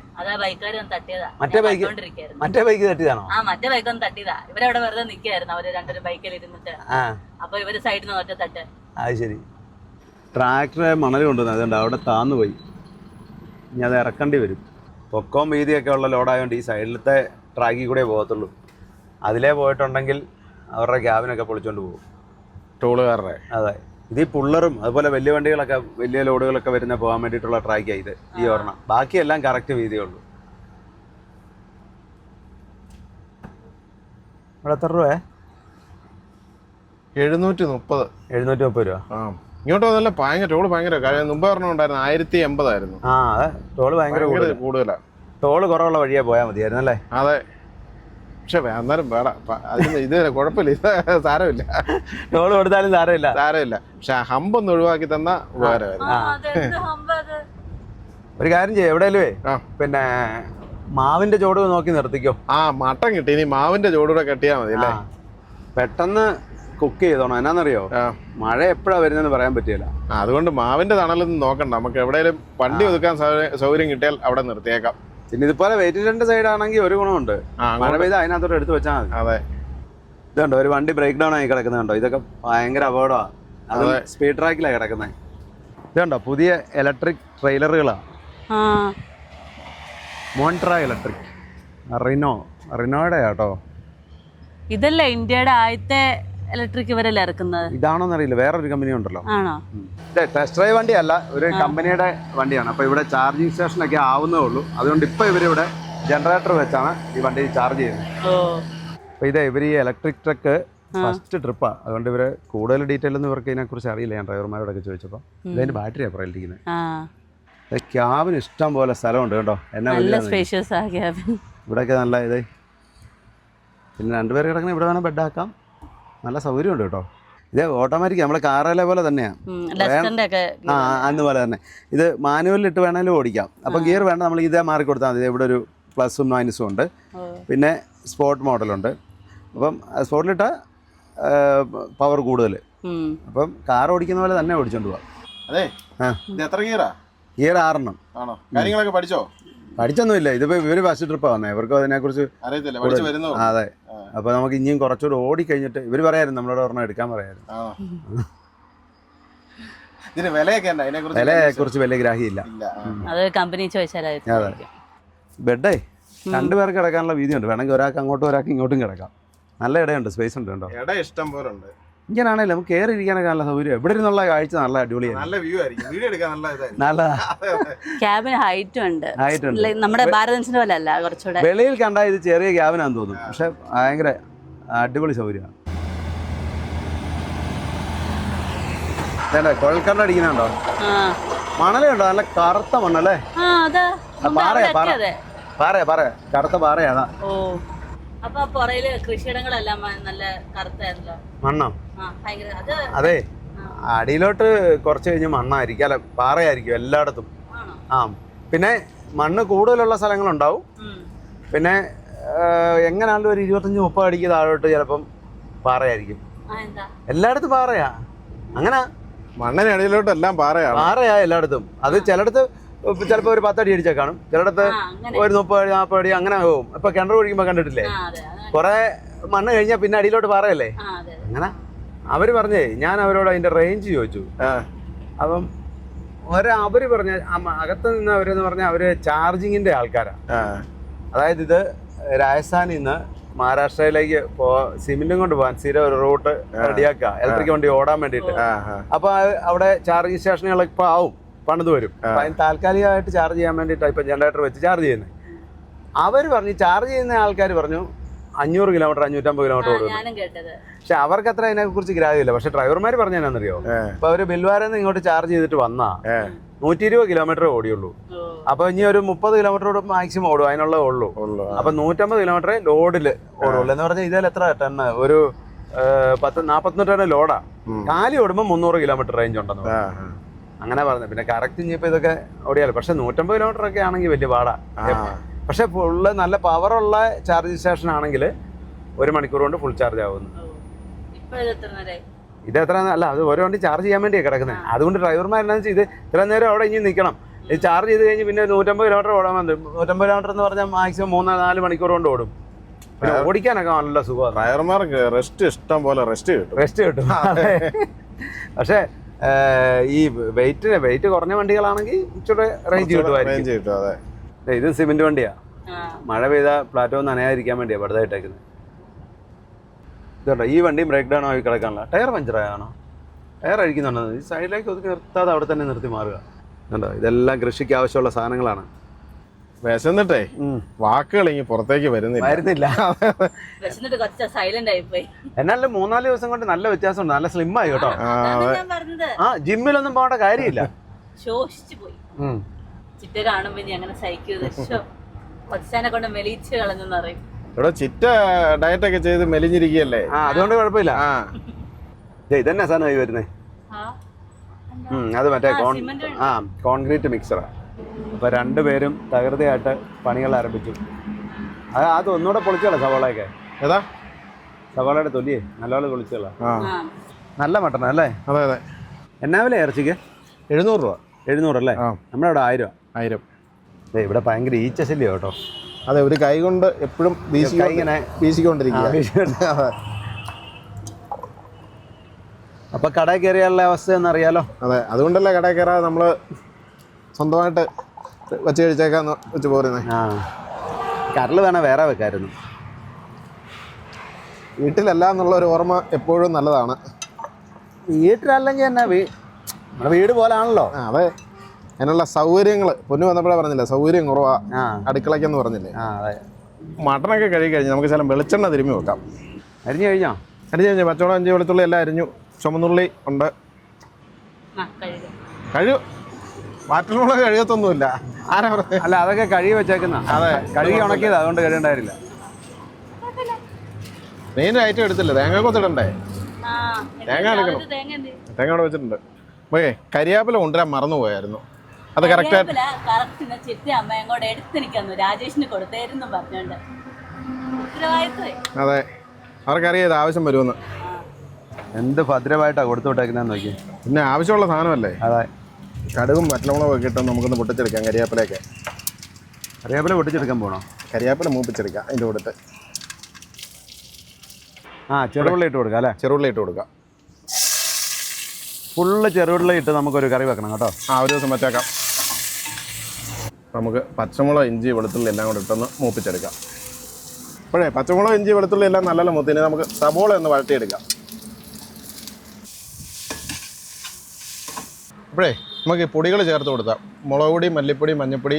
മറ്റേ ബൈക്ക് തട്ടിയതാണോ? മറ്റേ ബൈക്കൊന്നും തട്ടിയതാ. ഇവരവിടെ വെറുതെ നിൽക്കായിരുന്നു, അവര് രണ്ടൊരു ബൈക്കിൽ ഇരുന്നിട്ട്. അപ്പൊ ഇവര് സൈഡിൽ നിന്ന് ഒറ്റ തട്ട്. അത് ശരി. ട്രാക്ടറെ മണൽ കൊണ്ടുവന്നത് അതുകൊണ്ട് അവിടെ താന്നു പോയി. ഇനി അത് ഇറക്കേണ്ടി വരും. പൊക്കവും വീതിയൊക്കെ ഉള്ള ലോഡായതുകൊണ്ട് ഈ സൈഡിലത്തെ ട്രാക്കിൽ കൂടെ പോകത്തുള്ളൂ. അതിലേ പോയിട്ടുണ്ടെങ്കിൽ അവരുടെ ക്യാബിനൊക്കെ പൊളിച്ചോണ്ട് പോകും, ടോളുകാരുടെ. അതെ, ഇത് ഈ പുള്ളറും അതുപോലെ വലിയ വണ്ടികളൊക്കെ, വലിയ ലോഡുകളൊക്കെ വരുന്ന പോകാൻ വേണ്ടിയിട്ടുള്ള ട്രാക്കാണ് ഇത്. ഈ ഒരെണ്ണം, ബാക്കിയെല്ലാം കറക്റ്റ് വീതിയേ ഉള്ളൂ. ഇവിടെ എത്ര രൂപ? 730. 730 രൂപ. ഇങ്ങോട്ട് വന്നല്ല, ഭയങ്കര ടോള് ഭയങ്കര. മുമ്പ് പറഞ്ഞുണ്ടായിരുന്നു 1080 ആയിരുന്നു. അതെ, ടോള് ഭയങ്കര കൂടുതലാണ്. ടോള് കുറവുള്ള വഴിയാ പോയാൽ മതിയായിരുന്നു അല്ലേ? അതെ, പക്ഷെ അന്നേരം വേട ഇത് കുഴപ്പമില്ല, ഇത് സാരമില്ല. ടോള് കൊടുത്താലും സാരമില്ല. പക്ഷെ ഹമ്പൊന്ന് ഒഴിവാക്കി തന്ന ഉപകാരമായിരുന്നു. ഒരു കാര്യം ചെയ്യാം, എവിടെയല്ലേ പിന്നെ മാവിന്റെ ചോട് നോക്കി നിർത്തിക്കോ. മട്ടൻ കിട്ടി, ഇനി മാവിന്റെ ചോടൂടെ കെട്ടിയാൽ മതി അല്ലേ? പെട്ടെന്ന് കുക്ക് ചെയ്തോണം. എന്നാന്നറിയോ, മഴ എപ്പോഴാ വരുന്നതെന്ന് പറയാൻ പറ്റില്ല. അതുകൊണ്ട് മാവിന്റെ തണലൊന്നും നോക്കണ്ട, നമുക്ക് എവിടെയെങ്കിലും വണ്ടി ഒതുക്കാൻ സൗകര്യം കിട്ടിയാൽ അവിടെ നിർത്തിയേക്കാം. പിന്നെ ഇതുപോലെ വെയിറ്റിന്റെ സൈഡ് ആണെങ്കിൽ ഒരു ഗുണമുണ്ട്, മഴ പെയ്ത് അതിനകത്തോട്ട് എടുത്ത് വെച്ചാൽ മതി. അതെ, ഇതുണ്ടോ ഒരു വണ്ടി ബ്രേക്ക് ഡൗൺ ആയി കിടക്കുന്നുണ്ടോ? ഇതൊക്കെ ഭയങ്കര അപകടമാണ്. അത് സ്പീഡ് ട്രാക്കിലാണ് കിടക്കുന്നത്. ഇതുണ്ടോ പുതിയ ഇലക്ട്രിക് ട്രെയിലറുകളാണ്. മോൺട്ര ഇലക്ട്രിക്, റിനോയുടെ കേട്ടോ. ഇതല്ലേ ഇന്ത്യയുടെ ആദ്യത്തെ ഇലക്ട്രിക് ഇവരല്ലേ ഇറക്കുന്നത്? ഇതാണോന്നറിയില്ല, വേറൊരു കമ്പനി ഉണ്ടല്ലോ. ആണോ? ടെസ്റ്റ് ഡ്രൈവ് വണ്ടിയല്ല, ഒരു കമ്പനിയുടെ വണ്ടിയാണ്. അപ്പോൾ ഇവിടെ ചാർജിങ് സ്റ്റേഷനൊക്കെ ആവുന്നേ ഉള്ളൂ. അതുകൊണ്ട് ഇപ്പോൾ ഇവരിവിടെ ജനറേറ്റർ വെച്ചാണ് ഈ വണ്ടി ചാർജ് ചെയ്യുന്നത്. അപ്പോൾ ഇവർ ഈ ഇലക്ട്രിക് ട്രക്ക് ഫസ്റ്റ് ട്രിപ്പാണ്. അതുകൊണ്ട് ഇവർ കൂടുതൽ ഡീറ്റെയിൽ ഒന്നും ഇവർക്ക് ഇതിനെക്കുറിച്ച് അറിയില്ല. ഞാൻ ഡ്രൈവർമാരോടൊക്കെ ചോദിച്ചപ്പോൾ ഇതിൻ്റെ ബാറ്ററിയാണ് പറയിലിരിക്കുന്നത്. ക്യാബിന് ഇഷ്ടം പോലെ സ്ഥലമുണ്ട് കേട്ടോ. എന്നാ ഇവിടെയൊക്കെ നല്ല പിന്നെ 2 പേര് കിടക്കണ ഇവിടെ വേണം ബെഡാക്കാം. നല്ല സൗകര്യമുണ്ട് കേട്ടോ. ഇത് ഓട്ടോമാറ്റിക് നമ്മളെ കാറിലെ പോലെ തന്നെയാണ്, അന്ന് പോലെ തന്നെ. ഇത് മാനുവലിലിട്ട് വേണമെങ്കിലും ഓടിക്കാം. അപ്പം ഗിയർ വേണ്ട, നമ്മൾ ഇതേ മാറി കൊടുത്താൽ മതി. ഇവിടെ ഒരു പ്ലസും മൈനസും ഉണ്ട്. പിന്നെ സ്പോർട്ട് മോഡലുണ്ട്. അപ്പം സ്പോർട്ടിലിട്ട പവർ കൂടുതൽ. അപ്പം കാർ ഓടിക്കുന്ന പോലെ തന്നെ ഓടിച്ചോണ്ട് പോവാം. അതെ, എത്ര ഗിയറാ? ഗിയർ 6 ആണോ? കാര്യങ്ങളൊക്കെ പഠിച്ചോ? പഠിച്ചൊന്നുമില്ല, ഇതിപ്പോൾ ഇവർ ഫസ്റ്റ് ട്രിപ്പാണ് വന്നത്. ഇവർക്ക് അതിനെക്കുറിച്ച് അറിയത്തില്ല. അതെ, അപ്പോൾ നമുക്ക് ഇനിയും കുറച്ചുകൂടെ ഓടിക്കഴിഞ്ഞിട്ട് ഇവർ പറയായിരുന്നു, നമ്മളോട് ഒരെണ്ണം എടുക്കാൻ പറയായിരുന്നു. വിലയെക്കുറിച്ച് വലിയ ഗ്രാഹ്യമില്ല. അത് കമ്പനി ചോദിച്ചാൽ. അതെ, ബെഡേ രണ്ടുപേർക്ക് കിടക്കാനുള്ള വീതിയുണ്ട്, വേണമെങ്കിൽ ഒരാൾക്ക് അങ്ങോട്ടും ഒരാൾക്ക് ഇങ്ങോട്ടും കിടക്കാം. നല്ല ഇടയുണ്ട്, സ്പേസ് ഉണ്ട് കേട്ടോ. ഇട ഇഷ്ടം പോലെ ഉണ്ട്. ഇങ്ങനെയാണല്ലോ നമുക്ക് കയറി ഇരിക്കാനൊക്കെ നല്ല സൗകര്യം. ഇവിടെ ഇരുന്നുള്ള കാഴ്ച നല്ല അടിപൊളിയാണ്, നല്ല വ്യൂ ആയിരിക്കും, വീഡിയോ എടുക്കാൻ നല്ല ഇതായിരിക്കും. നല്ല ക്യാബിന് ഹൈറ്റും ഉണ്ട്, ആയിട്ടുണ്ട്. നമ്മുടെ ഭാരതൻസിന്റെ പോലെ അല്ല, കുറച്ചുകൂടെ വെളിയിൽ കണ്ടാൽ ഇത് ചെറിയ ക്യാബിനാന്ന് തോന്നും, പക്ഷെ ഭയങ്കര അടിപൊളി സൗകര്യമാണ്. കുഴൽക്കണ്ട അടിക്കുന്നുണ്ടോ? മണലുണ്ടോ? നല്ല കറുത്ത മണ്ണല്ലേ? പാറയാ കറുത്ത പാറയാ. ഓ, അപ്പൊ പുറയില് കൃഷിയിടങ്ങളെല്ലാം നല്ല കറുത്തായിരുന്നല്ലോ. മണ്ണോ? അതെ, അടിയിലോട്ട് കുറച്ച് കഴിഞ്ഞ് മണ്ണായിരിക്കും, അല്ല പാറയായിരിക്കും എല്ലായിടത്തും. ആ, പിന്നെ മണ്ണ് കൂടുതലുള്ള സ്ഥലങ്ങളുണ്ടാവും. പിന്നെ എങ്ങനെയാണെങ്കിലും ഒരു 25-30 അടിക്ക് താഴോട്ട് ചിലപ്പം പാറയായിരിക്കും. എല്ലായിടത്തും പാറയാ, അങ്ങനെ മണ്ണിനടിയിലോട്ട് എല്ലാം പാറയാ എല്ലായിടത്തും. അത് ചിലയിടത്ത് ചിലപ്പോൾ ഒരു 10 അടി അടിച്ചാൽ കാണും, ചിലയിടത്ത് ഒരു 30 അടി 40 അടി അങ്ങനെ പോകും. ഇപ്പൊ കിണർ കുഴിക്കുമ്പോ കണ്ടിട്ടില്ലേ, കുറെ മണ്ണ് കഴിഞ്ഞാൽ പിന്നെ അടിയിലോട്ട് പാറയല്ലേ. അങ്ങനെ അവര് പറഞ്ഞേ, ഞാൻ അവരോട് അതിന്റെ റേഞ്ച് ചോദിച്ചു. അപ്പം അവര് പറഞ്ഞ അകത്ത് നിന്ന് അവരെന്ന് പറഞ്ഞാൽ അവര് ചാർജിങ്ങിന്റെ ആൾക്കാരാ. അതായത് ഇത് രാജസ്ഥാനിൽ നിന്ന് മഹാരാഷ്ട്രയിലേക്ക് സിമെന്റും കൊണ്ട് പോകാൻ സ്ഥിരം ഒരു റൂട്ട് റെഡിയാക്കുക, ഇലക്ട്രിക് വണ്ടി ഓടാൻ വേണ്ടിയിട്ട്. അപ്പൊ അവിടെ ചാർജിങ് സ്റ്റേഷനുകളൊക്കെ ഇപ്പൊ ആവും, പണിത് വരും. അപ്പൊ അതിന് താൽക്കാലികമായിട്ട് ചാർജ് ചെയ്യാൻ വേണ്ടിയിട്ടാണ് ഇപ്പൊ ജനറേറ്റർ വെച്ച് ചാർജ് ചെയ്യുന്നത്. അവർ പറഞ്ഞു, ചാർജ് ചെയ്യുന്ന ആൾക്കാർ പറഞ്ഞു 500 കിലോമീറ്റർ 550 കിലോമീറ്റർ ഓടും. പക്ഷെ അവർക്ക് അത്ര അതിനെ കുറിച്ച് ഗ്രാഹ്യമില്ല. പക്ഷെ ഡ്രൈവർമാർ പറഞ്ഞാന്നറിയോ, ഇപ്പൊ അവര് ബിൽവാരെന്ന് ഇങ്ങോട്ട് ചാർജ് ചെയ്തിട്ട് വന്നാ 120 കിലോമീറ്റർ ഓടിയുള്ളൂ. അപ്പൊ ഇനി ഒരു 30 കിലോമീറ്റർ മാക്സിമം ഓടും, അതിനുള്ള ഉള്ളൂ. അപ്പൊ 150 കിലോമീറ്റർ ലോഡില് ഓടുള്ളൂ. എന്ന് പറഞ്ഞാൽ ഇതിൽ എത്ര ടണ്ണ്, ഒരു 40-41 ടണ്ണ് ലോഡാ. കാലി ഓടുമ്പോൾ 300 കിലോമീറ്റർ റേഞ്ച് ഉണ്ടെന്ന് അങ്ങനെ പറഞ്ഞു. പിന്നെ കറക്റ്റ് ഇനിയിപ്പോ ഇതൊക്കെ ഓടിയാലോ. പക്ഷെ 150 കിലോമീറ്റർ ഒക്കെ ആണെങ്കിൽ വലിയ പാടാ. പക്ഷെ ഫുള്ള് നല്ല പവറുള്ള ചാർജിങ് സ്റ്റേഷൻ ആണെങ്കിൽ 1 മണിക്കൂർ കൊണ്ട് ഫുൾ ചാർജ് ആവുന്നു. ഇത് എത്ര അല്ല, അത് ഓരോ വണ്ടി ചാർജ് ചെയ്യാൻ വേണ്ടിയാണ് കിടക്കുന്നത്. അതുകൊണ്ട് ഡ്രൈവർമാരെന്നു വെച്ചാൽ ഇത് ഇത്ര നേരം അവിടെ ഇനി നിൽക്കണം. ഇത് ചാർജ് ചെയ്ത് കഴിഞ്ഞ് പിന്നെ 150 കിലോമീറ്റർ ഓടാൻ വന്നു. 150 കിലോമീറ്റർ എന്ന് പറഞ്ഞാൽ മാക്സിമം 3-4 മണിക്കൂർ കൊണ്ട് ഓടും. പിന്നെ ഓടിക്കാനൊക്കെ നല്ല സുഖമാണ്. ഡ്രൈവർമാർക്ക് റെസ്റ്റ് ഇഷ്ടം പോലെ റെസ്റ്റ് കിട്ടും. പക്ഷേ ഈ വെയിറ്റ് കുറഞ്ഞ വണ്ടികളാണെങ്കിൽ ഇച്ചിരി റേഞ്ച് കിട്ടുമായിരിക്കും. ഇത് സിമെന്റ് വണ്ടിയാ, മഴ പെയ്ത പ്ലാറ്റോ നനയാതിരിക്കാൻ വേണ്ടിയാ വെറുതായിട്ടേക്കുന്നത്. ഇതുണ്ടോ, ഈ വണ്ടിയും ബ്രേക്ക് ഡൗൺ ആയി കിടക്കാനുള്ള ടയർ പഞ്ചറായാണോ? ടയർ അഴിക്കുന്നുണ്ടോ? ഈ സൈഡിലേക്ക് ഒതുക്കി നിർത്താതെ അവിടെ തന്നെ നിർത്തി മാറുക. കണ്ടോ, ഇതെല്ലാം കൃഷിക്ക് ആവശ്യമുള്ള സാധനങ്ങളാണ്. വിശന്നിട്ടേ വാക്കുകൾ ഇനി പുറത്തേക്ക് വരുന്നില്ല. എന്നാലും 3-4 ദിവസം കൊണ്ട് നല്ല വ്യത്യാസമുണ്ട്, നല്ല സ്ലിം ആയി കേട്ടോ. ജിമ്മിലൊന്നും പോകേണ്ട കാര്യമില്ല. ഇവിടെ ചിറ്റ ഡയറ്റ് ഒക്കെ ചെയ്ത് മെലിഞ്ഞിരിക്കുകയല്ലേ, അതുകൊണ്ട് കുഴപ്പമില്ല. ഇതന്നെ സാധനമായി വരുന്നേ. അത് മറ്റേ കോൺക്രീറ്റ് മിക്സറാ. അപ്പൊ രണ്ടുപേരും തകൃതിയായിട്ട് പണികൾ ആരംഭിച്ചു. അത് ഒന്നുകൂടെ പൊളിച്ചോളാം സവാളയൊക്കെ. ഏതാ സവാളയുടെ തൊലിയേ നല്ലപോലെ പൊളിച്ചോളാം. നല്ല മട്ടൺ അല്ലേ? അതെ അതെ. എന്നാ വില ഇറച്ചിക്ക്? 700 രൂപ. 700 അല്ലേ? നമ്മുടെ അവിടെ 1000. 1000. ഇവിടെ ഭയങ്കര ഈച്ച ശല്യം കേട്ടോ. അതെ, ഒരു കൈ കൊണ്ട് എപ്പോഴും ഇങ്ങനെ വീശിക്കൊണ്ടിരിക്കുക. അപ്പൊ കടയിൽ കയറിയുള്ള അവസ്ഥ എന്നറിയാലോ. അതെ, അതുകൊണ്ടല്ലേ കടയിൽ കയറാതെ നമ്മള് സ്വന്തമായിട്ട് വെച്ച് കഴിച്ചേക്കാന്ന് വെച്ച് പോരുന്നേ. കരള് വേണേ വേറെ വെക്കായിരുന്നു. വീട്ടിലല്ല എന്നുള്ള ഒരു ഓർമ്മ എപ്പോഴും നല്ലതാണ്. വീട്ടിലല്ലെങ്കിൽ തന്നെ നമ്മുടെ വീട് പോലാണല്ലോ. അതെ, അതിനുള്ള സൗകര്യങ്ങൾ പൊന്നു വന്നപ്പോഴേ പറഞ്ഞില്ലേ, സൗകര്യം കുറവാ അടുക്കളയ്ക്കെന്ന് പറഞ്ഞില്ലേ. മട്ടനൊക്കെ കഴുകി കഴിഞ്ഞ് നമുക്ക് ചില വെളിച്ചെണ്ണ തിരുമ്മി വെക്കാം. അരിഞ്ഞു കഴിഞ്ഞോ? അരിഞ്ഞ് പച്ചമുളക്, ഇഞ്ചി, വെളുത്തുള്ളി എല്ലാം അരിഞ്ഞു. ചുമന്നുള്ളി ഉണ്ട്. വാറ്റൽമുളക് കഴുകത്തൊന്നുമില്ല. ആരാ പറഞ്ഞത്? അല്ല, അതൊക്കെ കഴുകി വെച്ചേക്കുന്ന. അതെ, കഴുകി ഉണക്കിയത്, അതുകൊണ്ട് കഴുകണ്ടായിരുന്നില്ല. മെയിൻ ഐറ്റം എടുത്തില്ല, തേങ്ങ കൊത്തിടണ്ടേ? തേങ്ങ എടുക്കണം. തേങ്ങ അവിടെ വെച്ചിട്ടുണ്ട്. ഓക്കെ, കരിയാപ്പില കൊണ്ടുവരാൻ മറന്നു പോയായിരുന്നു. അത് കറക്റ്റ്. അതെ, അവർക്കറിയാം ഇത് ആവശ്യം വരുമെന്ന്. എന്ത് ഭദ്രമായിട്ടാണ് കൊടുത്തു വിട്ടേക്കുന്നതെന്ന് നോക്കി. പിന്നെ ആവശ്യമുള്ള സാധനമല്ലേ. അതെ, കടുകും വറ്റൽമുളകും ഒക്കെ ഇട്ട് നമുക്കൊന്ന് പൊട്ടിച്ചെടുക്കാം. കരിയാപ്പിലയൊക്കെ പൊട്ടിച്ചെടുക്കാൻ പോകണോ? കരിയാപ്പില മൂപ്പിച്ചെടുക്കാം അതിൻ്റെ കൂടെ. ചെറുപുള്ളി ഇട്ട് കൊടുക്കാം അല്ലേ? ചെറുപുള്ളി ഇട്ട് കൊടുക്കാം. ഫുള്ള് ചെറുപുള്ളി ഇട്ട് നമുക്കൊരു കറി വെക്കണം കേട്ടോ. ഒരു ദിവസം വെച്ചേക്കാം. നമുക്ക് പച്ചമുളക്, ഇഞ്ചി, വെളുത്തുള്ളി എല്ലാം കൂടെ ഇട്ടൊന്ന് മൂപ്പിച്ചെടുക്കാം. അപ്പോഴേ പച്ചമുളക്, ഇഞ്ചി, വെളുത്തുള്ളി എല്ലാം നല്ലപോലെ മൂത്തിന് നമുക്ക് സബോള ഒന്ന് വഴറ്റിയെടുക്കാം. അപ്പോഴേ നമുക്ക് ഈ പൊടികൾ ചേർത്ത് കൊടുക്കാം. മുളക് പൊടി, മല്ലിപ്പൊടി, മഞ്ഞൾപ്പൊടി,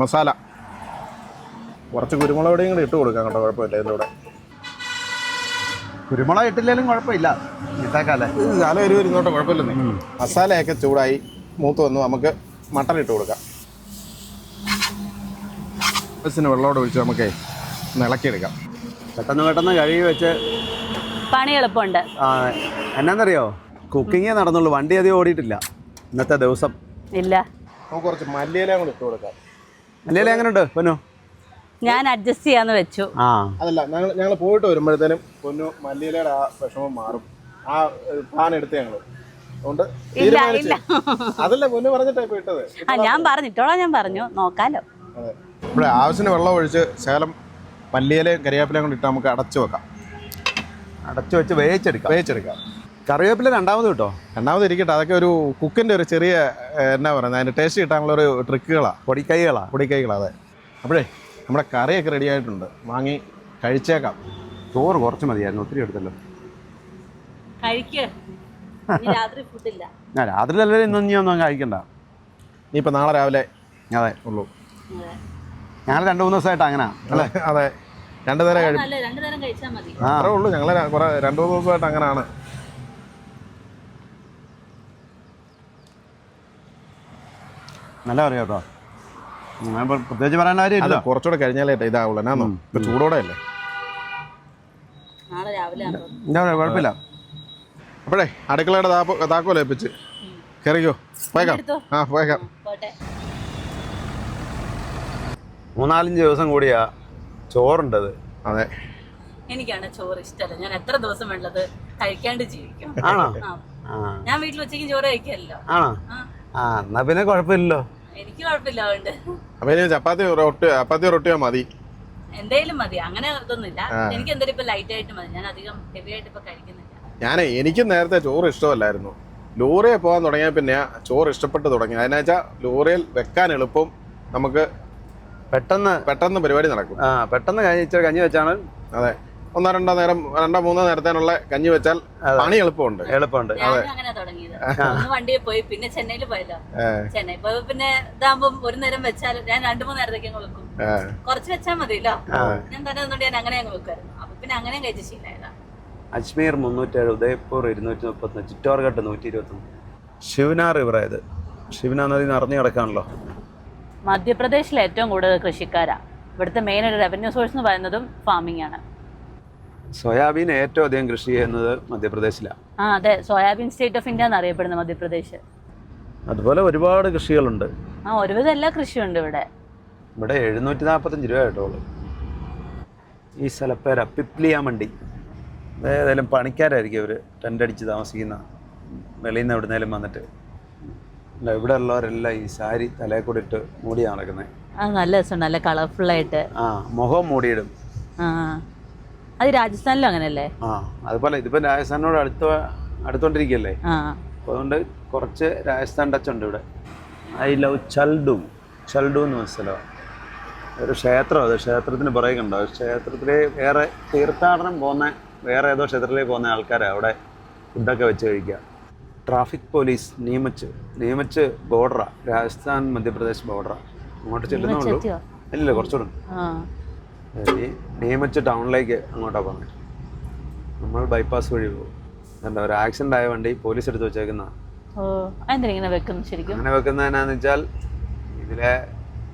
മസാല, കുറച്ച് കുരുമുളക് പൊടിയും കൂടി ഇട്ട് കൊടുക്കാം കേട്ടോ, കുഴപ്പമില്ല. ഇതിൻ്റെ കൂടെ കുരുമുളക് ഇട്ടില്ലെങ്കിലും കുഴപ്പമില്ല, ഇട്ടാക്കാല്ലേ. ശാല ഒരു ഇരുന്നോട്ടെ, കുഴപ്പമില്ലെന്നേ. മസാലയൊക്കെ ചൂടായി മൂത്ത് വന്നു, നമുക്ക് മട്ടൺ ഇട്ട് കൊടുക്കാം. ബസ്സിന് വെള്ളമോടെ ഒഴിച്ച് നമുക്ക് ഇളക്കിയെടുക്കാം. പെട്ടെന്ന് കഴുകി വെച്ച് പണി എളുപ്പമുണ്ട്. എന്നാന്നറിയോ, കുക്കിങ്ങേ നടന്നുള്ളൂ, വണ്ടി അധികം ഓടിയിട്ടില്ല ഇന്നത്തെ ദിവസം. ഇല്ല, നമുക്ക് കുറച്ച് മല്ലിയില കൂടി ഇട്ട് കൊടുക്കാം. മല്ലിയില എങ്ങനെയുണ്ട് പൊന്നു? ഞാൻ അഡ്ജസ്റ്റ് ചെയ്യാന്ന് വെച്ചു. അതല്ല, ഞങ്ങൾ പോയിട്ട് വരുമ്പോഴത്തേനും പൊന്നു മല്ലിയിലയുടെ ആ വിഷമം മാറും. ആ പ്ലാൻ എടുത്ത് ഞങ്ങൾ അതുകൊണ്ട് ഇല്ല. അതല്ല പൊന്നു പറഞ്ഞിട്ടാ ഇപ്പൊ ഇട്ടത്. ഞാൻ പറഞ്ഞിട്ടോളാം, ഞാൻ പറഞ്ഞു നോക്കാലോ. അതെ, ഇവിടെ ആവശ്യത്തിന് വെള്ളം ഒഴിച്ച് ശകലം മല്ലിയിലയും കരിവേപ്പിലയും കൊണ്ട് ഇട്ട് നമുക്ക് അടച്ചു വെക്കാം. അടച്ചു വെച്ച് വേവിച്ചെടുക്കാം. കറിവേപ്പില രണ്ടാമത് കിട്ടോ? രണ്ടാമത് ഇരിക്കട്ടെ, അതൊക്കെ ഒരു കുക്കിൻ്റെ ഒരു ചെറിയ എന്നാ പറയുന്നത്, അതിൻ്റെ ടേസ്റ്റ് കിട്ടാനുള്ള ഒരു ട്രിക്കുകളാണ്, പൊടിക്കൈകളാണ്. അതെ, അപ്പോഴേ നമ്മുടെ കറിയൊക്കെ റെഡി ആയിട്ടുണ്ട്, വാങ്ങി കഴിച്ചേക്കാം. ചോറ് കുറച്ച് മതിയായിരുന്നു, ഒത്തിരി എടുത്തല്ലോ. രാത്രി അല്ലേ ഇന്നൊന്നും കഴിക്കണ്ട, ഇനിയിപ്പോൾ നാളെ രാവിലെ അതെ ഉള്ളൂ. ഞാൻ 2-3 ദിവസമായിട്ട് അങ്ങനെ അല്ലേ? അതെ, 2 നേരം കഴിച്ചാൽ മതി. അത്രേ ഉള്ളൂ. ഞങ്ങൾ 2-3 ദിവസമായിട്ട് അങ്ങനെയാണ്. നല്ല അറിയാം കേട്ടോ, പ്രത്യേകിച്ച് പറയാൻ കാര്യമില്ല. കുറച്ചുകൂടെ കഴിഞ്ഞാലേ ഇതാവുള്ളൂ. എന്നാന്നോ, ഇപ്പൊ ചൂടോടെ അല്ലേ. കുഴപ്പമില്ല. അപ്പോഴേ അടുക്കളയുടെ താക്കോല് ഏൽപ്പിച്ച് കയറിക്കോ, പോയേക്കാം. പോയേക്കാം. 3-4 ദിവസം കൂടിയാ ചോറുണ്ടത്. അതെ, എനിക്കാണ് ചോറ് ഇഷ്ടമല്ല. ഞാൻ എത്ര ദിവസം വേണ്ടത് കഴിക്കാണ്ട് ജീവിക്കും. ആണോ? ഞാൻ വീട്ടിൽ ഉച്ചയ്ക്ക് ചോറ് കഴിക്കാമല്ലോ. ആണോ? എന്നാ പിന്നെ കുഴപ്പമില്ലല്ലോ. എനിക്ക് കുഴപ്പമില്ല. അതുകൊണ്ട് അപ്പൊ ഇനി ചപ്പാത്തി റൊട്ടിയോ മതി? എന്തേലും മതി, അങ്ങനെ ഇതൊന്നുമില്ല. എനിക്ക് എന്തായാലും ഇപ്പൊ ലൈറ്റ് ആയിട്ട് മതി. ഞാൻ അധികം ഹെവി ആയിട്ട് ഇപ്പൊ കഴിക്കുന്നില്ല. എനിക്ക് നേരത്തെ ചോറ് ഇഷ്ടമല്ലായിരുന്നു. ലോറിയെ പോകാൻ തുടങ്ങിയ പിന്നെ ചോറ് ഇഷ്ടപ്പെട്ട് തുടങ്ങി. അതിനാച്ചാൽ ലോറിയിൽ വെക്കാൻ എളുപ്പം, നമുക്ക് പെട്ടെന്ന് പരിപാടി നടക്കും. പെട്ടെന്ന് കഞ്ഞി വെച്ചാണ്. അതെ, 2-3 നേരത്തേനുള്ള കഞ്ഞി വെച്ചാൽ പണി എളുപ്പമുണ്ട്. അങ്ങനെ തുടങ്ങിയത്. വണ്ടിയിൽ പോയി, പിന്നെ ചെന്നൈയിൽ പോയല്ലോ. ചെന്നൈ പോയി പിന്നെ ഇതാകുമ്പോ ഒരു നേരം വെച്ചാൽ ഞാൻ 2-3 നേരത്തേക്ക് വെക്കും. കുറച്ച് വെച്ചാൽ മതിയല്ലോ. ഞാൻ തന്നെ നിന്നോണ്ട് ഞാൻ അങ്ങനെ അങ്ങ് വെക്കുമായിരുന്നു. അപ്പൊ പിന്നെ അങ്ങനെ കഴിച്ച ശീലമായതാ. അജ്മീർ 307, ഉദയ്പൂർ 231, ചിറ്റോർഘട്ട് 121. ശിവന റിവർ, ഇത് ശിവന നദി നിറഞ്ഞു കിടക്കാണല്ലോ. മധ്യപ്രദേശിൽ ഏറ്റവും കൂടുതൽ കൃഷിക്കാരാ. ഇവിടുത്തെ മെയിൻ ഒരു റവന്യൂ സോഴ്സ് എന്ന് പറയുന്നതും ഫാമിംഗ് ആണ്. സോയാബീൻ ഏറ്റവും അധികം കൃഷി ചെയ്യുന്നത് മധ്യപ്രദേശിലാണ്. അതെ, സോയാബീൻ സ്റ്റേറ്റ് ഓഫ് ഇന്ത്യ എന്നറിയപ്പെടുന്ന മധ്യപ്രദേശ്. അതുപോലെ ഒരുപാട് കൃഷികളുണ്ട്. ഒരുവിധം എല്ലാ കൃഷിയുണ്ട് ഇവിടെ. 745 രൂപ കേട്ടോളൂ. ഈ സ്ഥലപ്പേര പിപ്ലിയ മണ്ടി. ഏതായാലും പണിക്കാരായിരിക്കും അവർ, ടെൻ്റ് അടിച്ച് താമസിക്കുന്ന, വെളിയിൽ നിന്ന് എവിടുന്നേലും വന്നിട്ട്. ഇവിടെ ഉള്ളവരെല്ലാം ഈ സാരി തലയിൽ കൂടി ഇട്ട് മൂടിയാണ് നടക്കുന്നത്. നല്ല രസമുണ്ട്, നല്ല കളർഫുള്ളായിട്ട്. മുഖം മൂടിയിടും. അത് രാജസ്ഥാനിലും അങ്ങനെയല്ലേ? അതുപോലെ ഇതിപ്പോൾ രാജസ്ഥാനോട് അടുത്തോണ്ടിരിക്കുകയല്ലേ, അപ്പോൾ അതുകൊണ്ട് കുറച്ച് രാജസ്ഥാൻ ടച്ച് ഉണ്ട് ഇവിടെ. ഐ ലവ് ചൽഡു എന്ന് മനസ്സിലാവും. ഒരു ക്ഷേത്രം, അത് ക്ഷേത്രത്തിന് പറയുന്നുണ്ടോ, ക്ഷേത്രത്തിൽ വേറെ തീർത്ഥാടനം പോകുന്ന വേറെ ഏതോ ക്ഷേത്രത്തിലേക്ക് പോകുന്ന ആൾക്കാരാണ് അവിടെ ഫുഡൊക്കെ വെച്ച് കഴിക്കുക. ട്രാഫിക് പോലീസ് നിയമച്ച് ബോർഡറാണ്, രാജസ്ഥാൻ മധ്യപ്രദേശ് ബോർഡറാണ്. അങ്ങോട്ട് ചെല്ലുന്നുള്ളൂ. ഇല്ല, കുറച്ചുകൂടെ ഈ നിയമച്ച് ടൗണിലേക്ക് അങ്ങോട്ടാണ് പോകുന്നത്. നമ്മൾ ബൈപ്പാസ് വഴി പോകും. എന്താ, ഒരു ആക്സിഡന്റ് ആയ വണ്ടി പോലീസ് എടുത്ത് വെച്ചേക്കുന്ന. അങ്ങനെ വെക്കുന്നതിനാന്ന് വെച്ചാൽ ഇതിലെ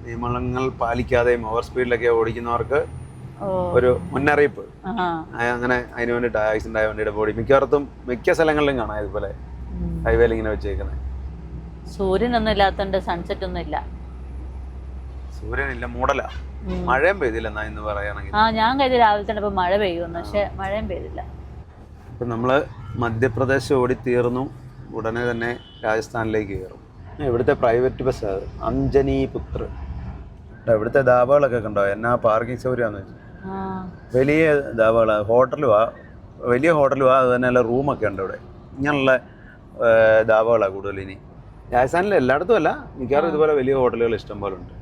നിയമങ്ങൾ പാലിക്കാതെയും ഓവർ സ്പീഡിലൊക്കെ ഓടിക്കുന്നവർക്ക് ഒരു മുന്നറിയിപ്പ്. അങ്ങനെ അതിന് വേണ്ടിയിട്ട് ആക്സിഡന്റ് ആയ വണ്ടിയുടെ ബോഡി മിക്ക സ്ഥലങ്ങളിലും കാണാം ഇതുപോലെ ഹൈവേയിൽ ഇങ്ങനെ വെച്ചേക്കുന്നത്. സൂര്യനൊന്നും ഇല്ലാത്തതുകൊണ്ട് സൺസെറ്റ് ഒന്നും ഇല്ല. സൂര്യനില്ല, മൂടല. മഴയും പെയ്തില്ല എന്നാ ഇന്ന് പറയുകയാണെങ്കിൽ. ഞാൻ കഴിഞ്ഞ രാവിലെ തന്നെ മഴ പെയ്യുന്നു, പക്ഷെ മഴയും പെയ്തില്ല. ഇപ്പം നമ്മള് മധ്യപ്രദേശ് ഓടി തീർന്നു, ഉടനെ തന്നെ രാജസ്ഥാനിലേക്ക് കയറും. ഇവിടുത്തെ പ്രൈവറ്റ് ബസ് അഞ്ജനി പുത്ര. ഇവിടുത്തെ ധാബകളൊക്കെ കണ്ടോ, എന്നാ പാർക്കിംഗ് സൗകര്യമാണെന്ന് വെച്ചാൽ. വലിയ ധാബകളാണ്, വലിയ ഹോട്ടലുവാ. അത് തന്നെയല്ല റൂമൊക്കെ ഉണ്ട് ഇവിടെ. ഇങ്ങനെയുള്ള ധാബകളാണ് കൂടുതൽ. ഇനി രാജസ്ഥാനിൽ എല്ലായിടത്തും അല്ല, മിക്കവാറും ഇതുപോലെ വലിയ ഹോട്ടലുകൾ ഇഷ്ടം പോലെ ഉണ്ട്.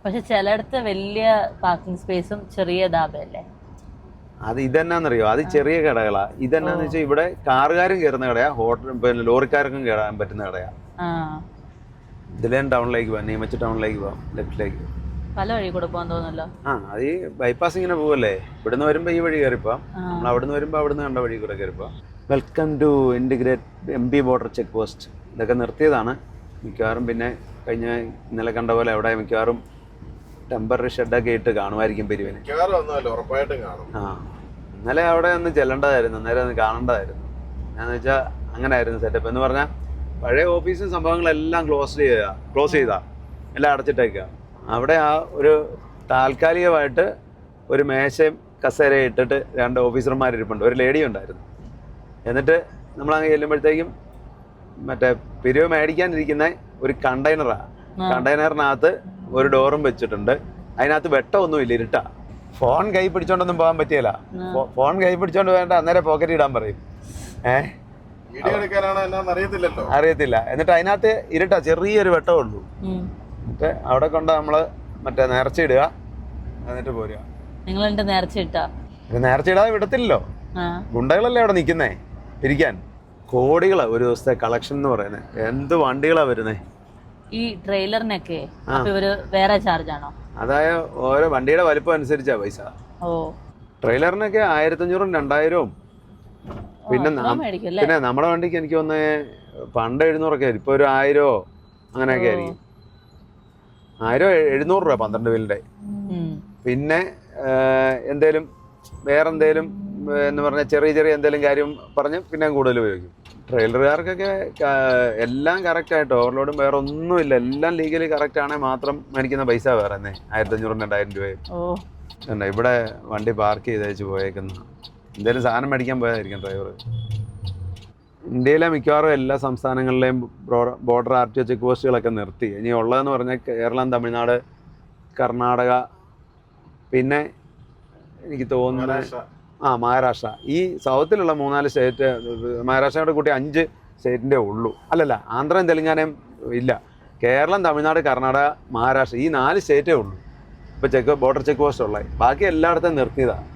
പക്ഷെ ചിലയിടത്ത് വലിയ പാർക്കിംഗ് സ്പേസും ചെറിയ ധാബയല്ലേ? അത് ഇതെന്നാന്നറിയോ, അത് ചെറിയ കടകളാ. ഇതെന്നാന്ന് വെച്ചാൽ ഇവിടെ കാറുകാരും കയറുന്ന കടയാ, ഹോട്ടൽ പിന്നെ ലോറിക്കാർക്കും കയറാൻ പറ്റുന്ന കടയാ. ഇതിലേം ടൗണിലേക്ക് പോവാം, നീമച്ച് ടൗണിലേക്ക് പോവാം, ലെഫ്റ്റിലേക്ക്. പല വഴി കൂടെ പോകാൻ തോന്നുന്നല്ലോ. അത് ഈ ബൈപ്പാസ് ഇങ്ങനെ പോവല്ലേ, ഇവിടുന്ന് വരുമ്പോ ഈ വഴി കയറിപ്പോ, നമ്മൾ അവിടുന്ന് വരുമ്പോ അവിടുന്ന് കണ്ട വഴി കൂടെ കയറിപ്പോ. Welcome to integrate MB border check post. ഇതൊക്കെ നിർത്തിയതാണ് മിക്കവാറും. പിന്നെ ഇന്നലെ കണ്ട പോലെ അവിടെ മിക്കവാറും ടെമ്പററി ഷെഡൊക്കെ ഇട്ട് കാണുമായിരിക്കും പെരുവിന്. ഇന്നലെ അവിടെ ഒന്ന് ചെല്ലേണ്ടതായിരുന്നു, അന്നേരം ഒന്ന് കാണേണ്ടതായിരുന്നു. എന്നാന്ന് വെച്ചാൽ അങ്ങനെ ആയിരുന്നു സെറ്റപ്പ്. എന്ന് പറഞ്ഞാൽ പഴയ ഓഫീസും സംഭവങ്ങളെല്ലാം ക്ലോസ് ചെയ്താ എല്ലാം അടച്ചിട്ടേക്കുക. അവിടെ ആ ഒരു താൽക്കാലികമായിട്ട് ഒരു മേശയും കസേരയും ഇട്ടിട്ട് 2 ഓഫീസർമാരിരിപ്പുണ്ട്, ഒരു ലേഡി ഉണ്ടായിരുന്നു. എന്നിട്ട് നമ്മളങ്ങ് ചെല്ലുമ്പോഴത്തേക്കും മറ്റേ പിരിവ് മേടിക്കാനിരിക്കുന്ന ഒരു കണ്ടെയ്നറാണ്. കണ്ടെയ്നറിനകത്ത് ഒരു ഡോറും വെച്ചിട്ടുണ്ട്. അതിനകത്ത് വെട്ടമൊന്നുമില്ല, ഇരുട്ടാ. ഫോൺ കൈ പിടിച്ചോണ്ടൊന്നും പോകാൻ പറ്റിയല്ല. ഫോൺ കൈ പിടിച്ചോണ്ട് വേണ്ട, അന്നേരം പോക്കറ്റ് ഇടാൻ പറയും. അറിയത്തില്ല. എന്നിട്ട് അതിനകത്ത് ഇരുട്ടാ, ചെറിയൊരു വെട്ടമേ ഉള്ളൂ. എന്നിട്ട് അവിടെ കൊണ്ട് നമ്മള് മറ്റേ നേർച്ചയിടുക, എന്നിട്ട് പോരുക. നേർച്ചയിടാതെ വിടത്തില്ലല്ലോ, ഗുണ്ടകളല്ലേ അവിടെ നിൽക്കുന്നേ പിരിക്കാൻ. കോടികളാ ഒരു ദിവസത്തെ കളക്ഷൻ എന്ന് പറയുന്നത്. എന്ത് വണ്ടികളാ വരുന്നേ. ഈ ട്രെയിലറിനൊക്കെ വേറെ ചാർജ് ആണോ? അതായത് ഓരോ വണ്ടിയുടെ വലിപ്പം അനുസരിച്ചാ പൈസ. ട്രെയിലറിനൊക്കെ 1500-ഉം 2000-ഉം. പിന്നെ നമ്മുടെ വണ്ടിക്ക് എനിക്ക് തോന്നുന്നത് പണ്ട് 700-ഒക്കെ, ഇപ്പൊ ഒരു 1000 അങ്ങനെയൊക്കെ ആയിരിക്കും. 1700 രൂപ 12 വീലിന്റെ. പിന്നെ എന്തേലും വേറെന്തേലും എന്ന് പറഞ്ഞാൽ ചെറിയ എന്തേലും കാര്യം പറഞ്ഞ് പിന്നെ കൂടുതൽ ഉപയോഗിക്കും. ട്രെയിലറുകാർക്കൊക്കെ എല്ലാം കറക്റ്റായിട്ട്, ഓവർലോഡും വേറെ ഒന്നുമില്ല, എല്ലാം ലീഗലി കറക്റ്റ് ആണെങ്കിൽ മാത്രം മേടിക്കുന്ന പൈസ വേറെ തന്നെ 1500-2000 രൂപയും. ഇവിടെ വണ്ടി പാർക്ക് ചെയ്തേച്ച് പോയേക്കുന്ന എന്തേലും സാധനം മേടിക്കാൻ പോയതായിരിക്കും ഡ്രൈവർ. ഇന്ത്യയിലെ മിക്കവാറും എല്ലാ സംസ്ഥാനങ്ങളിലെയും ബോർഡർ RTO ചെക്ക് പോസ്റ്റുകളൊക്കെ നിർത്തി. ഇനി ഉള്ളതെന്ന് പറഞ്ഞാൽ കേരളം, തമിഴ്നാട്, കർണാടക, പിന്നെ എനിക്ക് തോന്നുന്നത് മഹാരാഷ്ട്ര. ഈ സൗത്തിലുള്ള 3-4 സ്റ്റേറ്റ്, മഹാരാഷ്ട്രയോട് കൂട്ടി 5 സ്റ്റേറ്റിൻ്റെ ഉള്ളൂ. അല്ലല്ല, ആന്ധ്രയും തെലുങ്കാനയും ഇല്ല. കേരളം, തമിഴ്നാട്, കർണാടക, മഹാരാഷ്ട്ര, ഈ 4 സ്റ്റേറ്റേ ഉള്ളൂ ഇപ്പോൾ ബോർഡർ ചെക്ക് പോസ്റ്റ് ഉള്ളത്. ബാക്കി എല്ലായിടത്തും നിർത്തിയതാണ്.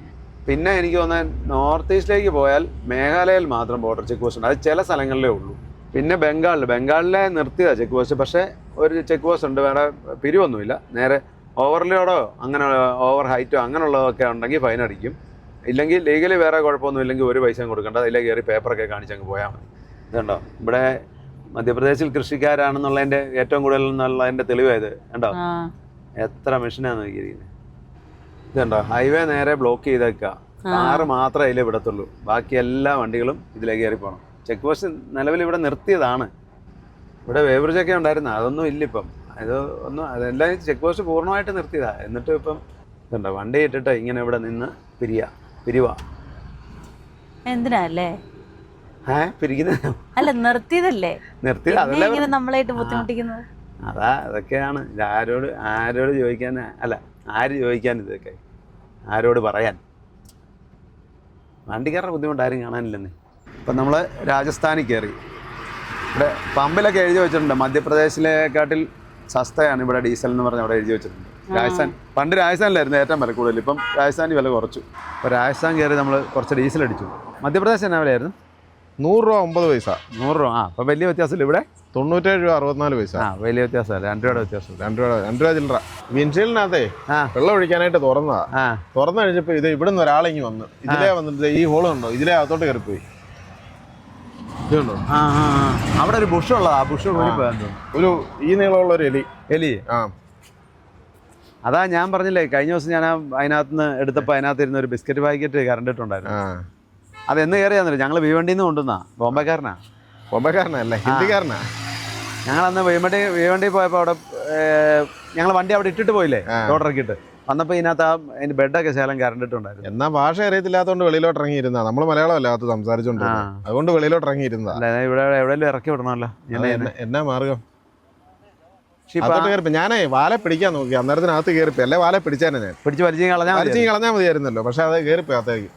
പിന്നെ എനിക്ക് തോന്നുന്നത് നോർത്ത് ഈസ്റ്റിലേക്ക് പോയാൽ മേഘാലയയിൽ മാത്രം ബോർഡർ ചെക്ക് പോസ്റ്റ് ഉണ്ട്. അത് ചില സ്ഥലങ്ങളിലേ ഉള്ളൂ. പിന്നെ ബംഗാളിലെ നിർത്തിയതാണ് ചെക്ക് പോസ്റ്റ്. പക്ഷേ ഒരു ചെക്ക് പോസ്റ്റ് ഉണ്ട്, വേറെ പിരിവൊന്നുമില്ല. നേരെ ഓവർലോഡോ അങ്ങനെ ഓവർ ഹൈറ്റോ അങ്ങനെയുള്ളതൊക്കെ ഉണ്ടെങ്കിൽ ഫൈൻ അടിക്കും. ഇല്ലെങ്കിൽ ലീഗലി വേറെ കുഴപ്പമൊന്നും ഇല്ലെങ്കിൽ ഒരു പൈസയും കൊടുക്കേണ്ട, അതിലേക്ക് കയറി പേപ്പറൊക്കെ കാണിച്ചങ്ങ് പോയാൽ മതി. ഇതുണ്ടോ, ഇവിടെ മധ്യപ്രദേശിൽ കൃഷിക്കാരാണെന്നുള്ളതിൻ്റെ ഏറ്റവും കൂടുതൽ എന്നുള്ളതിൻ്റെ തെളിവായത് കണ്ടോ, എത്ര മെഷീനാണ് നോക്കിയിരിക്കുന്നത്. ഇതുണ്ടോ, ഹൈവേ നേരെ ബ്ലോക്ക് ചെയ്തേക്കുക, കാറ് മാത്രമേ അതിലേ വിടത്തുള്ളൂ, ബാക്കി എല്ലാ വണ്ടികളും ഇതിലേക്ക് കയറി പോകണം. ചെക്ക് പോസ്റ്റ് നിലവിൽ ഇവിടെ നിർത്തിയതാണ്. ഇവിടെ വേവറേജൊക്കെ ഉണ്ടായിരുന്നു, അതൊന്നും ഇല്ല ഇപ്പം. അതെല്ലാം ചെക്ക് പോസ്റ്റ് പൂർണ്ണമായിട്ട് നിർത്തിയതാണ്. എന്നിട്ട് ഇപ്പം ഇതുണ്ടോ, വണ്ടി ഇട്ടിട്ട് ഇങ്ങനെ ഇവിടെ നിന്ന് പിരിവാ. എന്തിനല്ലേ പിരിക്കുന്നത്? അല്ല, നിർത്തിയതല്ലേ. നിർത്തിയത് അതല്ലേ നമ്മളായിട്ട് ബുദ്ധിമുട്ടിക്കുന്നത്. അതൊക്കെയാണ്. ആരോട് ചോദിക്കാൻ, അല്ല ആര് ചോദിക്കാൻ, ഇതൊക്കെ ആരോട് പറയാൻ. വണ്ടിക്കാരുടെ ബുദ്ധിമുട്ട് ആരും കാണാനില്ലെന്നേ. ഇപ്പം നമ്മൾ രാജസ്ഥാനിൽ കയറി. ഇവിടെ പമ്പിലൊക്കെ എഴുതി വെച്ചിട്ടുണ്ട് മധ്യപ്രദേശിലെക്കാട്ടിൽ സസ്തയാണ് ഇവിടെ ഡീസൽ എന്ന് പറഞ്ഞ് അവിടെ എഴുതി വെച്ചിട്ടുണ്ട്. പണ്ട് രാജസ്ഥാനിലായിരുന്നു ഏറ്റവും വില കൂടുതൽ, ഇപ്പം രാജസ്ഥാനിൽ വില കുറച്ചു. അപ്പോൾ രാജസ്ഥാൻ കയറി നമ്മൾ കുറച്ച് ഡീസൽ അടിച്ചു. മധ്യപ്രദേശ് എന്നാ വിലയായിരുന്നു? 100 രൂപ 9 പൈസ. 100 രൂപ. അപ്പോൾ വലിയ വ്യത്യാസമില്ല. ഇവിടെ 97 രൂപ 64 പൈസ. വലിയ വ്യത്യാസമല്ല, 2 രൂപയുടെ വ്യത്യാസം. 2 രൂപ ചില്ലറ. വിൻഷീൽഡിനകത്തെ വെള്ളം ഒഴിക്കാനായിട്ട് തുറന്നു കഴിഞ്ഞപ്പോൾ ഇത് ഇവിടുന്ന് ഒരാളെങ്കിൽ വന്ന് ഇതിലേ വന്നിട്ട് ഈ ഹോള് കണ്ടോ, ഇതിലേ അകത്തോട്ട് കയറിപ്പോയി. ഇതുണ്ടോ, അവിടെ ഒരു ബുഷ് ഉള്ളതാ. ആ ബുഷ് ഒരു ഈ നീളമുള്ള ഒരു എലി. അതാ ഞാൻ പറഞ്ഞില്ലേ, കഴിഞ്ഞ ദിവസം ഞാൻ അതിനകത്ത് എടുത്തപ്പോൾ അതിനകത്ത് ഇരുന്ന ഒരു ബിസ്ക്കറ്റ് പാക്കറ്റ് കറണ്ടിട്ടുണ്ടായിരുന്നു. അതെന്ന് കയറിയാന്നല്ലോ, ഞങ്ങൾ ഭീവണ്ടിയിൽ നിന്ന് കൊണ്ടുവന്നാ. ബോംബെക്കാരനല്ല, ഹിന്ദിക്കാരനാ. ഞങ്ങളന്ന് ഭീവണ്ടി പോയപ്പോൾ അവിടെ ഞങ്ങൾ വണ്ടി അവിടെ ഇട്ടിട്ട് പോയില്ലേ, റോഡിറക്കിയിട്ട് വന്നപ്പോൾ ഇതിനകത്ത് അതിന്റെ ബെഡൊക്കെ ശേലം കറണ്ടിട്ടുണ്ടായിരുന്നു. എന്നാ ഭാഷ അറിയത്തില്ലാത്തതുകൊണ്ട് വെളിയിലോട്ട് ഇറങ്ങിയിരുന്ന, നമ്മള് മലയാളം അകത്ത് സംസാരിച്ചോണ്ട്, അതുകൊണ്ട് വെളിയിലോട്ട് ഇറങ്ങിയിരുന്ന. ഇവിടെ എവിടെയെങ്കിലും ഇറക്കി വിടണമല്ലോ. എന്നാ മാർഗം? ഞാനേ വാല പിടിക്കാൻ നോക്കി, അന്നേരത്തിനകത്ത് കയറിപ്പോ. അല്ലെ വാല പിടിച്ചാനെ ഞാൻ പിടിച്ച് വലിച്ചു കളഞ്ഞാൽ മതിയായിരുന്നല്ലോ. പക്ഷെ അത് കയറിപ്പോ അകത്തേക്ക്.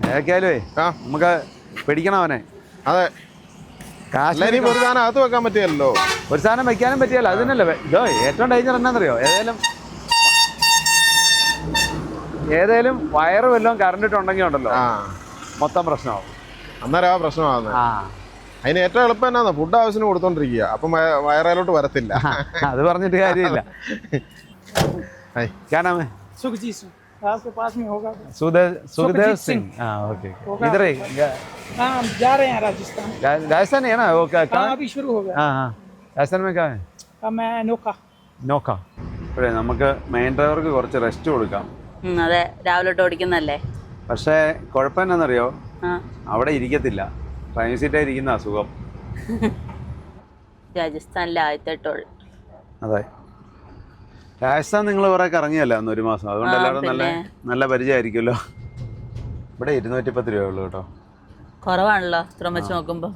ഏതൊക്കെയാലുവേ നമുക്ക് പിടിക്കണം അവനെ. അതെ, കാശ്മീർ ഇനിയിപ്പോൾ ഒരു സാധനം അകത്ത് വെക്കാൻ പറ്റിയല്ലോ. ഒരു സാധനം വെക്കാനും പറ്റിയല്ലോ. അത് തന്നെയല്ലേ ഇതോ ഏറ്റവും ഡേഞ്ചർ എന്നാന്നറിയോ? ഏതേലും വയറ് വല്ലതും കറണ്ട് ഇട്ടുണ്ടെങ്കിൽ ഉണ്ടല്ലോ മൊത്തം പ്രശ്നമാവും. അന്നേരം ആ പ്രശ്നമാകുന്നത്. അതിന് ഏറ്റവും എളുപ്പം എന്നാ ഫുഡ് ആവശ്യത്തിന് കൊടുത്തോണ്ടിരിക്കുക, അപ്പം വയറയിലോട്ട് വരത്തില്ല. അത് പറഞ്ഞിട്ട് കാര്യമില്ല. सुखजीत सिंह आपके पास में होगा। सुखदेव सिंह। हाँ ओके, इधर ही हाँ जा रहे हैं राजस्थान। राजस्थान है ना वो? हाँ अभी शुरू हो गया। हाँ हाँ, राजस्थान में क्या है? मैं नोका। നോക്ക. അപ്പോഴേ നമുക്ക് മെയിൻ ഡ്രൈവർക്ക് കുറച്ച് റെസ്റ്റ് കൊടുക്കാം. അതെ, രാവിലെ തൊട്ട് ഓടിക്കുന്നല്ലേ. പക്ഷേ കുഴപ്പം എന്നാന്നറിയോ? അവിടെ ഇരിക്കത്തില്ല, ഡ്രൈവിംഗ് സീറ്റായി ഇരിക്കുന്ന അസുഖം. രാജസ്ഥാനിലെ ആദ്യത്തെ ടോൾ. അതെ, രാജസ്ഥാൻ നിങ്ങൾ കുറെ കറങ്ങിയല്ലോ അന്ന് ഒരു മാസം, അതുകൊണ്ട് എല്ലാവരും നല്ല പരിചയമായിരിക്കുമല്ലോ. ഇവിടെ 210 രൂപയുള്ളൂ കേട്ടോ. കുറവാണല്ലോ ഇത്ര വെച്ച് നോക്കുമ്പോൾ.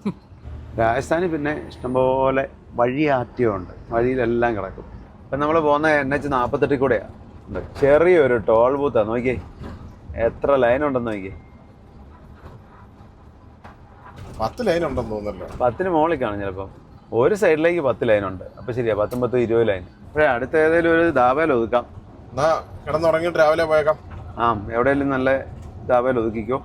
രാജസ്ഥാനിൽ പിന്നെ ഇഷ്ടംപോലെ വഴിയാറ്റിയുണ്ട്, വഴിയിലെല്ലാം കിടക്കും. ഇപ്പം നമ്മൾ പോകുന്ന NH-48 കൂടെയാണ്. ചെറിയൊരു ടോൾ ബൂത്താണ്, നോക്കിയേ എത്ര ലൈൻ ഉണ്ടെന്ന് നോക്കിയേ. 10 ലൈൻ ഉണ്ടെന്ന് തോന്നുന്നല്ലോ. 10ന് മുകളിൽ കാണും ചിലപ്പം. ഒരു സൈഡിലേക്ക് 10 ലൈനുണ്ട്. അപ്പം ശരിയാ, 10, 20 ലൈൻ. അപ്പോഴേ അടുത്ത ഏതെങ്കിലും ഒരു ധാബയിൽ ഒതുക്കാം. എന്നാ കിടന്നുറങ്ങിയിട്ട് രാവിലെ പോയേക്കാം. എവിടെയെങ്കിലും നല്ല ധാബയിൽ ഒതുക്കിക്കോ.